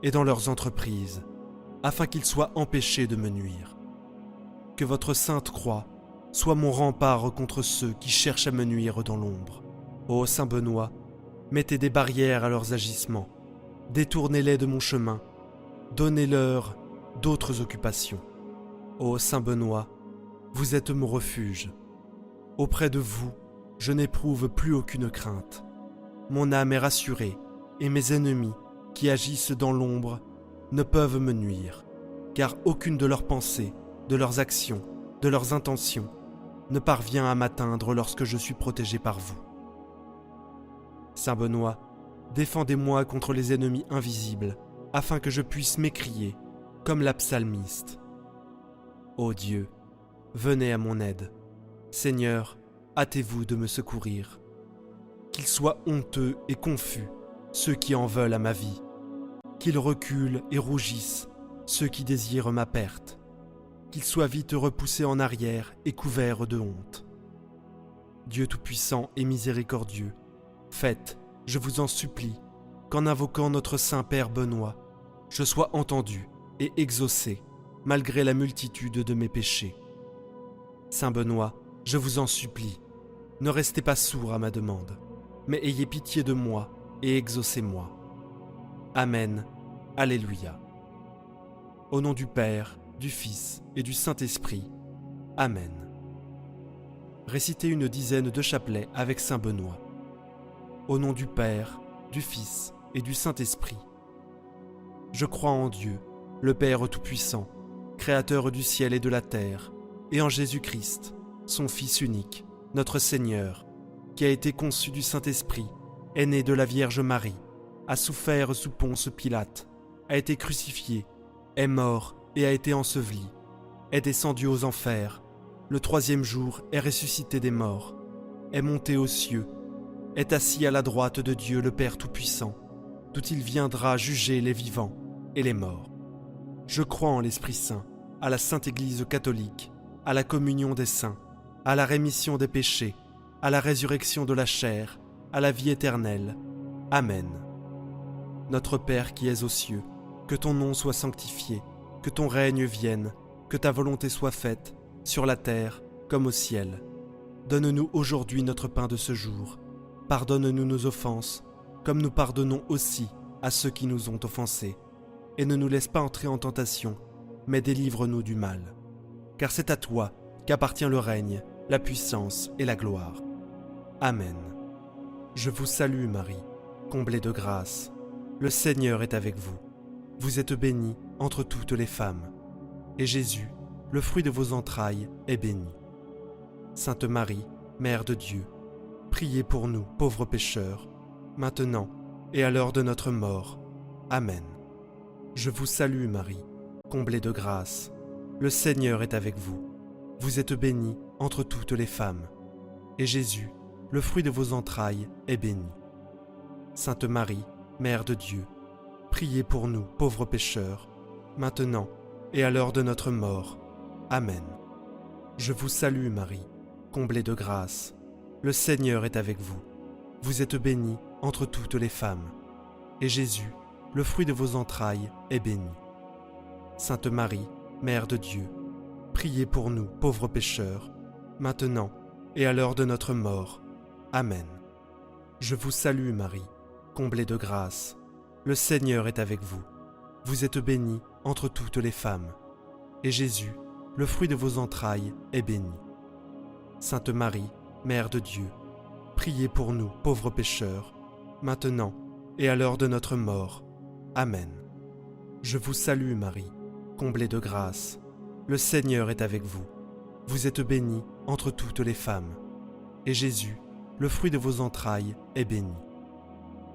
et dans leurs entreprises, afin qu'ils soient empêchés de me nuire. Que votre sainte croix soit mon rempart contre ceux qui cherchent à me nuire dans l'ombre. Ô Saint Benoît, mettez des barrières à leurs agissements, détournez-les de mon chemin, donnez-leur d'autres occupations. Ô Saint Benoît, vous êtes mon refuge. Auprès de vous, je n'éprouve plus aucune crainte. Mon âme est rassurée, et mes ennemis, qui agissent dans l'ombre, ne peuvent me nuire, car aucune de leurs pensées, de leurs actions, de leurs intentions, ne parvient à m'atteindre lorsque je suis protégé par vous. Saint Benoît, défendez-moi contre les ennemis invisibles, afin que je puisse m'écrier, comme la psalmiste. Ô Dieu, venez à mon aide. Seigneur, hâtez-vous de me secourir. Qu'ils soient honteux et confus, ceux qui en veulent à ma vie. Qu'ils reculent et rougissent, ceux qui désirent ma perte. Qu'ils soient vite repoussés en arrière et couverts de honte. Dieu tout-puissant et miséricordieux, faites, je vous en supplie, qu'en invoquant notre Saint-Père Benoît, je sois entendu et exaucé, malgré la multitude de mes péchés. Saint Benoît, je vous en supplie, ne restez pas sourd à ma demande, mais ayez pitié de moi et exaucez-moi. Amen. Alléluia. Au nom du Père, du Fils et du Saint-Esprit. Amen. Récitez une dizaine de chapelets avec Saint Benoît. Au nom du Père, du Fils et du Saint-Esprit. Je crois en Dieu, le Père Tout-Puissant, Créateur du ciel et de la terre, et en Jésus-Christ, son Fils unique, notre Seigneur, qui a été conçu du Saint-Esprit, est né de la Vierge Marie, a souffert sous Ponce Pilate, a été crucifié, est mort et a été enseveli, est descendu aux enfers, le troisième jour est ressuscité des morts, est monté aux cieux, est assis à la droite de Dieu le Père Tout-Puissant, d'où il viendra juger les vivants et les morts. Je crois en l'Esprit Saint, à la Sainte Église catholique, à la communion des saints, à la rémission des péchés, à la résurrection de la chair, à la vie éternelle. Amen. Notre Père qui es aux cieux, que ton nom soit sanctifié, que ton règne vienne, que ta volonté soit faite, sur la terre comme au ciel. Donne-nous aujourd'hui notre pain de ce jour. Pardonne-nous nos offenses, comme nous pardonnons aussi à ceux qui nous ont offensés. Et ne nous laisse pas entrer en tentation, mais délivre-nous du mal. Car c'est à toi qu'appartient le règne, la puissance et la gloire. Amen. Je vous salue Marie, comblée de grâce. Le Seigneur est avec vous. Vous êtes bénie entre toutes les femmes. Et Jésus, le fruit de vos entrailles, est béni. Sainte Marie, Mère de Dieu, priez pour nous, pauvres pécheurs, maintenant et à l'heure de notre mort. Amen. Je vous salue Marie, comblée de grâce. Le Seigneur est avec vous. Vous êtes bénie entre toutes les femmes. Et Jésus, le fruit de vos entrailles, est béni. Sainte Marie, Mère de Dieu, priez pour nous, pauvres pécheurs, maintenant et à l'heure de notre mort. Amen. Je vous salue Marie, comblée de grâce. Le Seigneur est avec vous. Vous êtes bénie entre toutes les femmes. Et Jésus, le fruit de vos entrailles, est béni. Sainte Marie, Mère de Dieu, priez pour nous, pauvres pécheurs, maintenant et à l'heure de notre mort. Amen. Je vous salue Marie, comblée de grâce. Le Seigneur est avec vous. Vous êtes bénie entre toutes les femmes. Et Jésus, le fruit de vos entrailles, est béni. Sainte Marie, Mère de Dieu, priez pour nous, pauvres pécheurs, maintenant et à l'heure de notre mort. Amen. Je vous salue Marie, comblée de grâce. Le Seigneur est avec vous. Vous êtes bénie entre toutes les femmes. Et Jésus, le fruit de vos entrailles, est béni.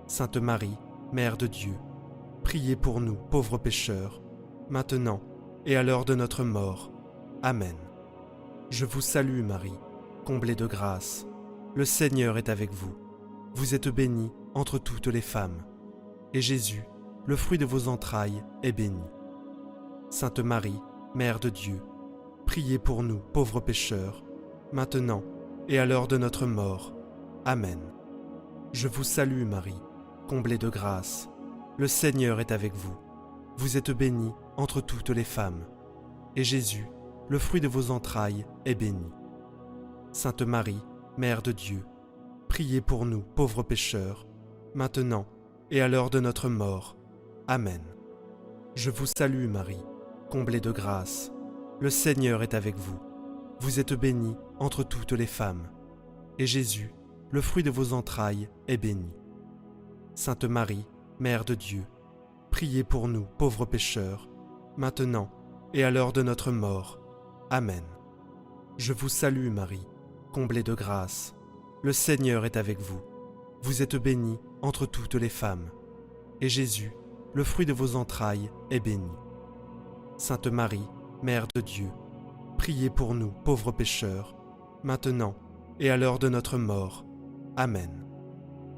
Sainte Marie, Mère de Dieu, priez pour nous, pauvres pécheurs, maintenant et à l'heure de notre mort. Amen. Je vous salue Marie, comblée de grâce. Le Seigneur est avec vous. Vous êtes bénie entre toutes les femmes. Et Jésus, le fruit de vos entrailles, est béni. Sainte Marie, Mère de Dieu, priez pour nous, pauvres pécheurs, maintenant et à l'heure de notre mort. Amen. Je vous salue Marie, comblée de grâce. Le Seigneur est avec vous. Vous êtes bénie entre toutes les femmes. Et Jésus, le fruit de vos entrailles, est béni. Sainte Marie, Mère de Dieu, priez pour nous, pauvres pécheurs, maintenant et à l'heure de notre mort. Amen. Je vous salue Marie, comblée de grâce. Le Seigneur est avec vous. Vous êtes bénie entre toutes les femmes. Et Jésus, le fruit de vos entrailles, est béni. Sainte Marie, Mère de Dieu, priez pour nous, pauvres pécheurs, maintenant et à l'heure de notre mort. Amen. Je vous salue Marie, comblée de grâce. Le Seigneur est avec vous. Vous êtes bénie entre toutes les femmes. Et Jésus, le fruit de vos entrailles, est béni. Sainte Marie, Mère de Dieu, priez pour nous, pauvres pécheurs, maintenant et à l'heure de notre mort. Amen.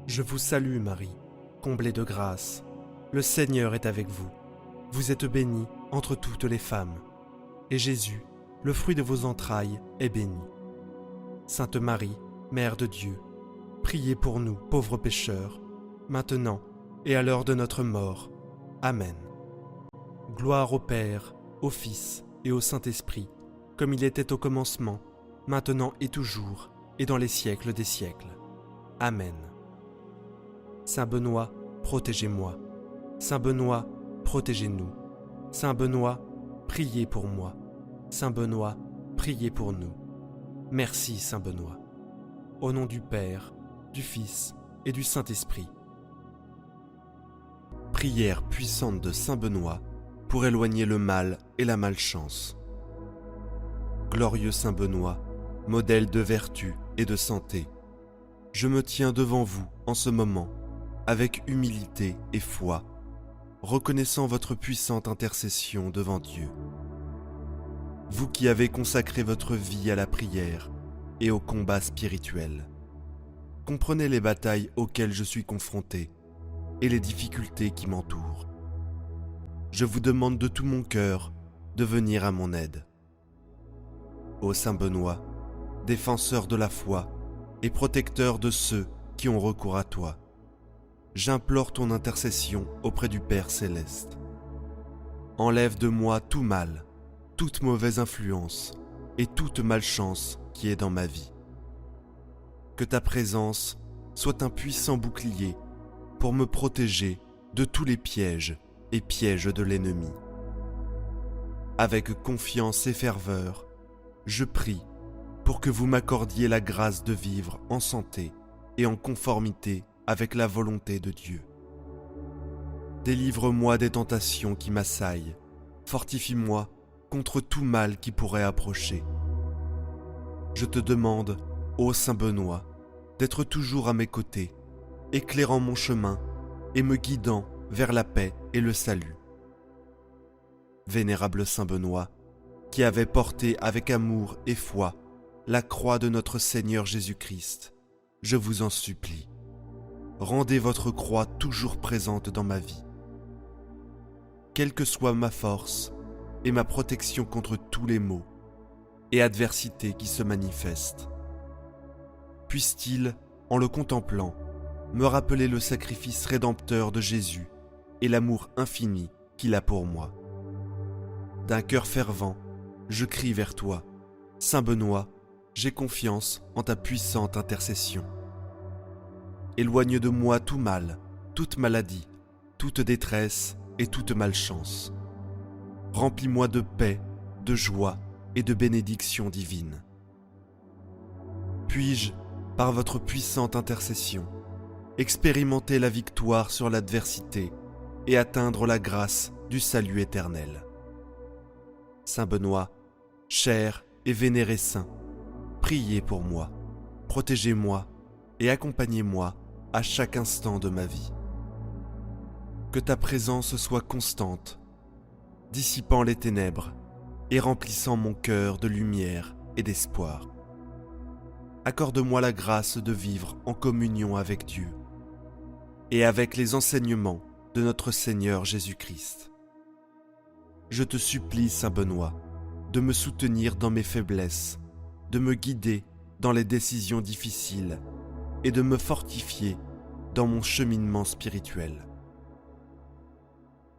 Je vous salue Marie, comblée de grâce. Le Seigneur est avec vous. Vous êtes bénie entre toutes les femmes. Et Jésus, le fruit de vos entrailles, est béni. Sainte Marie, Mère de Dieu, priez pour nous, pauvres pécheurs, maintenant et à l'heure de notre mort. Amen. Gloire au Père, au Fils et au Saint-Esprit, comme il était au commencement, maintenant et toujours, et dans les siècles des siècles. Amen. Saint Benoît, protégez-moi. Saint Benoît, protégez-nous. Saint Benoît, priez pour moi. Saint Benoît, priez pour nous. Merci Saint Benoît. Au nom du Père, du Fils et du Saint-Esprit. Prière puissante de Saint Benoît pour éloigner le mal et la malchance. Glorieux Saint Benoît, modèle de vertu et de santé, je me tiens devant vous en ce moment, avec humilité et foi, reconnaissant votre puissante intercession devant Dieu. Vous qui avez consacré votre vie à la prière et au combat spirituel, comprenez les batailles auxquelles je suis confronté et les difficultés qui m'entourent. Je vous demande de tout mon cœur de venir à mon aide. Ô Saint Benoît, défenseur de la foi et protecteur de ceux qui ont recours à toi, j'implore ton intercession auprès du Père céleste. Enlève de moi tout mal, toute mauvaise influence et toute malchance qui est dans ma vie. Que ta présence soit un puissant bouclier pour me protéger de tous les pièges et pièges de l'ennemi. Avec confiance et ferveur, je prie pour que vous m'accordiez la grâce de vivre en santé et en conformité avec la volonté de Dieu. Délivre-moi des tentations qui m'assaillent, fortifie-moi contre tout mal qui pourrait approcher. Je te demande, ô Saint Benoît, d'être toujours à mes côtés, éclairant mon chemin et me guidant vers la paix et le salut. Vénérable Saint Benoît, qui avait porté avec amour et foi la croix de notre Seigneur Jésus-Christ, je vous en supplie, rendez votre croix toujours présente dans ma vie. Quelle que soit ma force et ma protection contre tous les maux et adversités qui se manifestent, puisse-t-il, en le contemplant, me rappeler le sacrifice rédempteur de Jésus et l'amour infini qu'il a pour moi. D'un cœur fervent, je crie vers toi, Saint Benoît, j'ai confiance en ta puissante intercession. Éloigne de moi tout mal, toute maladie, toute détresse et toute malchance. Remplis-moi de paix, de joie et de bénédictions divines. Puis-je, par votre puissante intercession, expérimenter la victoire sur l'adversité et atteindre la grâce du salut éternel. Saint Benoît, cher et vénéré saint, priez pour moi, protégez-moi et accompagnez-moi à chaque instant de ma vie. Que ta présence soit constante, dissipant les ténèbres et remplissant mon cœur de lumière et d'espoir. Accorde-moi la grâce de vivre en communion avec Dieu et avec les enseignements de notre Seigneur Jésus-Christ. Je te supplie, Saint Benoît, de me soutenir dans mes faiblesses, de me guider dans les décisions difficiles et de me fortifier dans mon cheminement spirituel.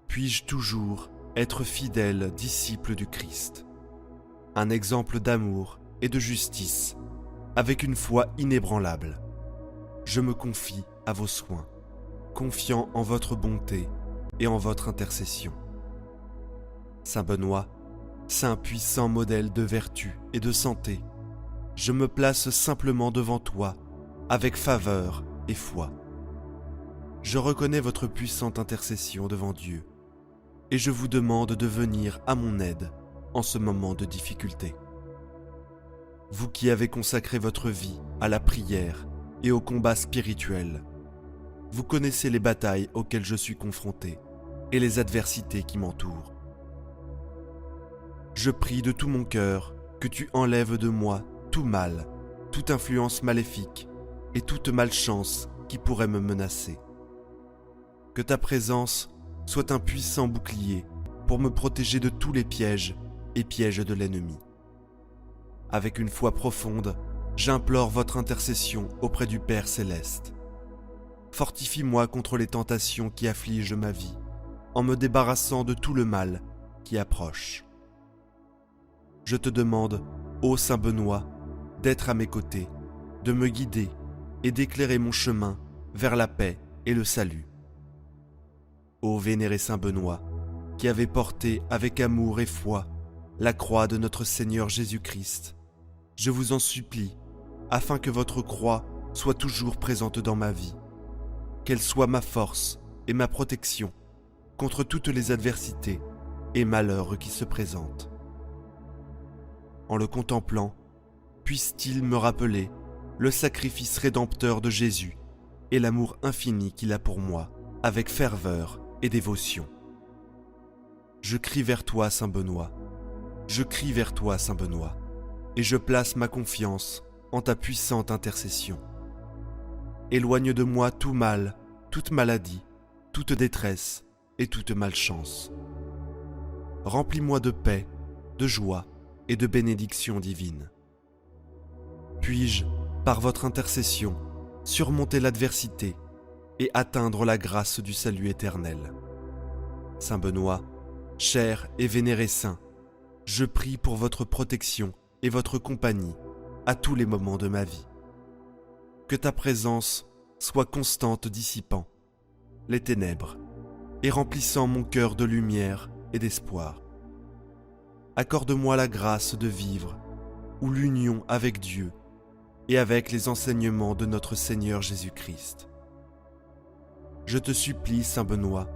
Puis-je toujours être fidèle disciple du Christ, un exemple d'amour et de justice, avec une foi inébranlable. Je me confie à vos soins, confiant en votre bonté et en votre intercession. Saint Benoît, saint puissant modèle de vertu et de santé, je me place simplement devant toi avec faveur et foi. Je reconnais votre puissante intercession devant Dieu et je vous demande de venir à mon aide en ce moment de difficulté. Vous qui avez consacré votre vie à la prière et au combat spirituel, vous connaissez les batailles auxquelles je suis confronté et les adversités qui m'entourent. Je prie de tout mon cœur que tu enlèves de moi tout mal, toute influence maléfique et toute malchance qui pourrait me menacer. Que ta présence soit un puissant bouclier pour me protéger de tous les pièges et pièges de l'ennemi. Avec une foi profonde, j'implore votre intercession auprès du Père céleste. Fortifie-moi contre les tentations qui affligent ma vie, en me débarrassant de tout le mal qui approche. Je te demande, ô Saint Benoît, d'être à mes côtés, de me guider et d'éclairer mon chemin vers la paix et le salut. Ô vénéré Saint Benoît, qui avez porté avec amour et foi la croix de notre Seigneur Jésus-Christ, je vous en supplie, afin que votre croix soit toujours présente dans ma vie, qu'elle soit ma force et ma protection contre toutes les adversités et malheurs qui se présentent. En le contemplant, puisse-t-il me rappeler le sacrifice rédempteur de Jésus et l'amour infini qu'il a pour moi, avec ferveur et dévotion. Je crie vers toi, Saint Benoît, je crie vers toi, Saint Benoît, et je place ma confiance en ta puissante intercession. Éloigne de moi tout mal, toute maladie, toute détresse et toute malchance. Remplis-moi de paix, de joie et de bénédictions divines. Puis-je, par votre intercession, surmonter l'adversité et atteindre la grâce du salut éternel. Saint Benoît, cher et vénéré saint, je prie pour votre protection et votre compagnie à tous les moments de ma vie. Que ta présence soit constante dissipant les ténèbres et remplissant mon cœur de lumière et d'espoir. Accorde-moi la grâce de vivre ou l'union avec Dieu et avec les enseignements de notre Seigneur Jésus-Christ. Je te supplie, Saint Benoît,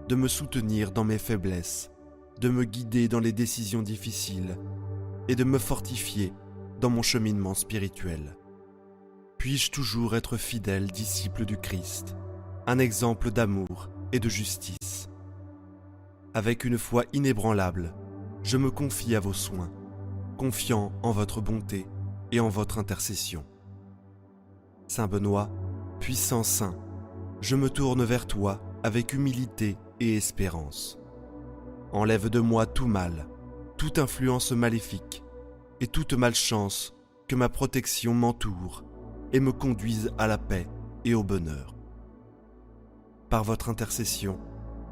de me soutenir dans mes faiblesses, de me guider dans les décisions difficiles et de me fortifier dans mon cheminement spirituel. Puis-je toujours être fidèle disciple du Christ, un exemple d'amour et de justice. Avec une foi inébranlable, je me confie à vos soins, confiant en votre bonté et en votre intercession. Saint Benoît, puissant saint, je me tourne vers toi avec humilité et espérance. Enlève de moi tout mal, toute influence maléfique et toute malchance, que ma protection m'entoure et me conduise à la paix et au bonheur. Par votre intercession,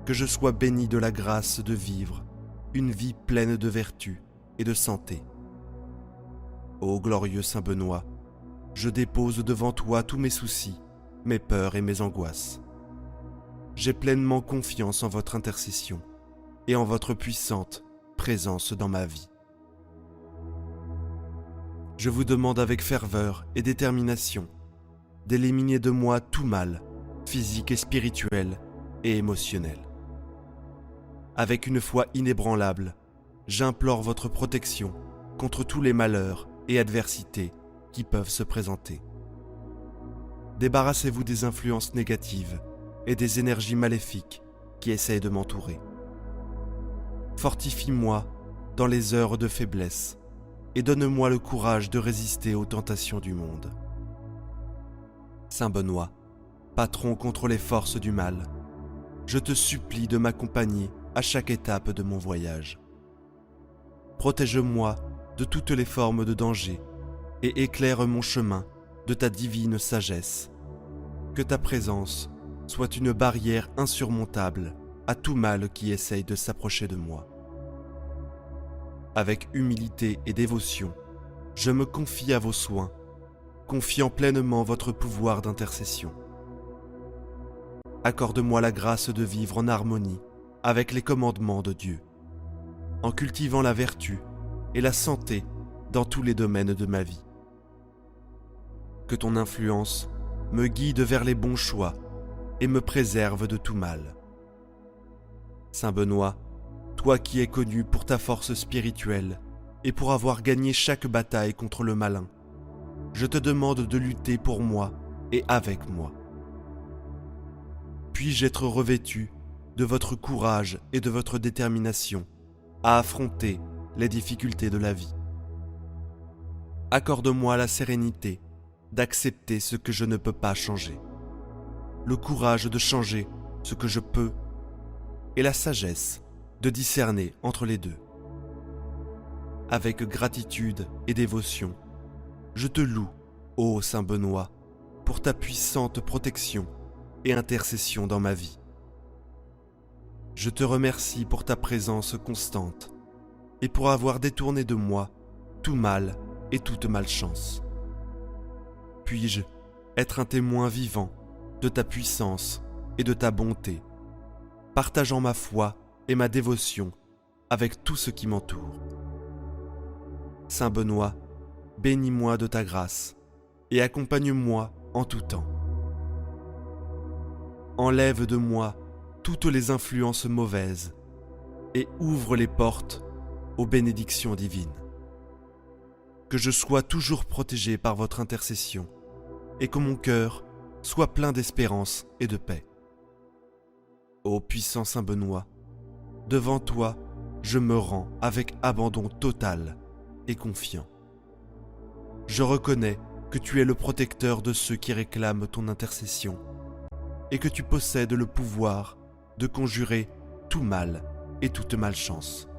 que je sois béni de la grâce de vivre une vie pleine de vertu et de santé. Ô glorieux Saint Benoît, je dépose devant toi tous mes soucis, mes peurs et mes angoisses. J'ai pleinement confiance en votre intercession et en votre puissante présence dans ma vie. Je vous demande avec ferveur et détermination d'éliminer de moi tout mal, physique et spirituel et émotionnel. Avec une foi inébranlable, j'implore votre protection contre tous les malheurs et adversités qui peuvent se présenter. Débarrassez-vous des influences négatives et des énergies maléfiques qui essayent de m'entourer. Fortifie-moi dans les heures de faiblesse et donne-moi le courage de résister aux tentations du monde. Saint Benoît, patron contre les forces du mal, je te supplie de m'accompagner à chaque étape de mon voyage. Protège-moi de toutes les formes de danger et éclaire mon chemin de ta divine sagesse. Que ta présence soit une barrière insurmontable à tout mal qui essaye de s'approcher de moi. Avec humilité et dévotion, je me confie à vos soins, confiant pleinement votre pouvoir d'intercession. Accorde-moi la grâce de vivre en harmonie avec les commandements de Dieu, en cultivant la vertu et la santé dans tous les domaines de ma vie. Que ton influence me guide vers les bons choix et me préserve de tout mal. Saint Benoît, toi qui es connu pour ta force spirituelle et pour avoir gagné chaque bataille contre le malin, je te demande de lutter pour moi et avec moi. Puis-je être revêtu de votre courage et de votre détermination à affronter les difficultés de la vie. Accorde-moi la sérénité d'accepter ce que je ne peux pas changer, le courage de changer ce que je peux et la sagesse de discerner entre les deux. Avec gratitude et dévotion, je te loue, ô Saint Benoît, pour ta puissante protection et intercession dans ma vie. Je te remercie pour ta présence constante et pour avoir détourné de moi tout mal et toute malchance. Puis-je être un témoin vivant de ta puissance et de ta bonté, partageant ma foi et ma dévotion avec tout ce qui m'entoure. Saint Benoît, bénis-moi de ta grâce et accompagne-moi en tout temps. Enlève de moi toutes les influences mauvaises et ouvre les portes aux bénédictions divines. Que je sois toujours protégé par votre intercession et que mon cœur soit plein d'espérance et de paix. Ô puissant Saint Benoît, devant toi, je me rends avec abandon total et confiant. Je reconnais que tu es le protecteur de ceux qui réclament ton intercession et que tu possèdes le pouvoir de conjurer tout mal et toute malchance.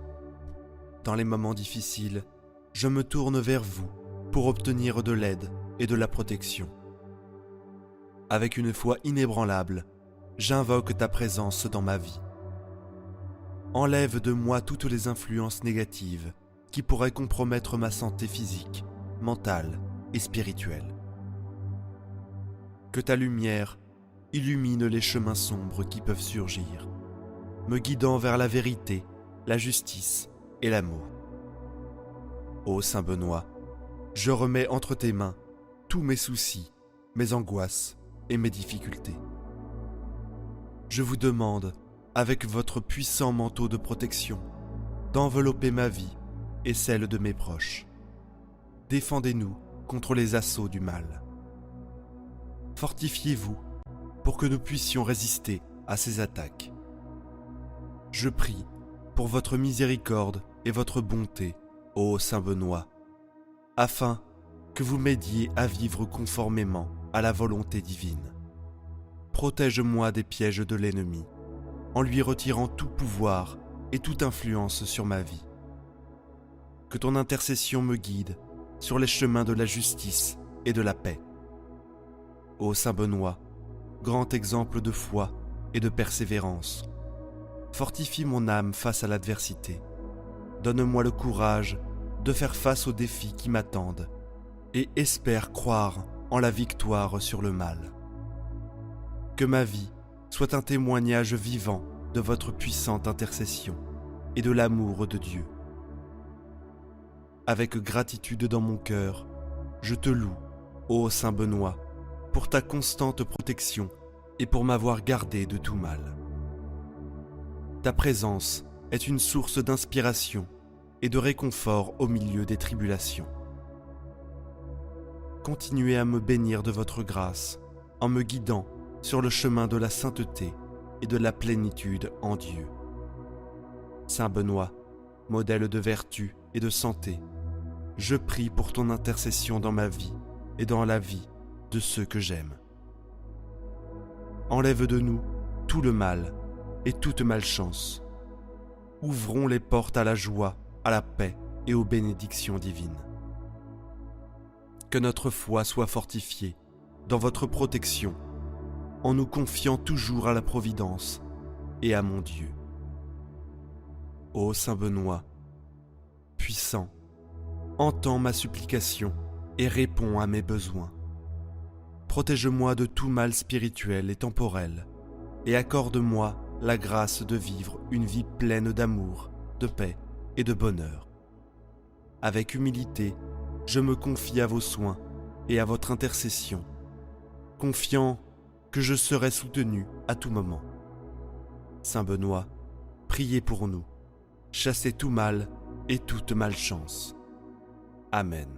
Dans les moments difficiles, je me tourne vers vous pour obtenir de l'aide et de la protection. Avec une foi inébranlable, j'invoque ta présence dans ma vie. Enlève de moi toutes les influences négatives qui pourraient compromettre ma santé physique, mentale et spirituelle. Que ta lumière illumine les chemins sombres qui peuvent surgir, me guidant vers la vérité, la justice et l'amour. Ô Saint Benoît, je remets entre tes mains tous mes soucis, mes angoisses et mes difficultés. Je vous demande, avec votre puissant manteau de protection, d'envelopper ma vie et celle de mes proches. Défendez-nous contre les assauts du mal. Fortifiez-vous pour que nous puissions résister à ces attaques. Je prie pour votre miséricorde et votre bonté, ô Saint Benoît, afin que vous m'aidiez à vivre conformément à la volonté divine. Protège-moi des pièges de l'ennemi, en lui retirant tout pouvoir et toute influence sur ma vie. Que ton intercession me guide sur les chemins de la justice et de la paix. Ô Saint Benoît, grand exemple de foi et de persévérance, fortifie mon âme face à l'adversité. Donne-moi le courage de faire face aux défis qui m'attendent et espère croire en la victoire sur le mal. Que ma vie soit un témoignage vivant de votre puissante intercession et de l'amour de Dieu. Avec gratitude dans mon cœur, je te loue, ô Saint Benoît, pour ta constante protection et pour m'avoir gardé de tout mal. Ta présence est une source d'inspiration et de réconfort au milieu des tribulations. Continuez à me bénir de votre grâce en me guidant sur le chemin de la sainteté et de la plénitude en Dieu. Saint Benoît, modèle de vertu et de santé, je prie pour ton intercession dans ma vie et dans la vie de ceux que j'aime. Enlève de nous tout le mal et toute malchance. Ouvrons les portes à la joie, à la paix et aux bénédictions divines. Que notre foi soit fortifiée dans votre protection, en nous confiant toujours à la Providence et à mon Dieu. Ô Saint Benoît, puissant, entends ma supplication et réponds à mes besoins. Protège-moi de tout mal spirituel et temporel, et accorde-moi la grâce de vivre une vie pleine d'amour, de paix et de bonheur. Avec humilité, je me confie à vos soins et à votre intercession, confiant que je serai soutenu à tout moment. Saint Benoît, priez pour nous, chassez tout mal et toute malchance. Amen.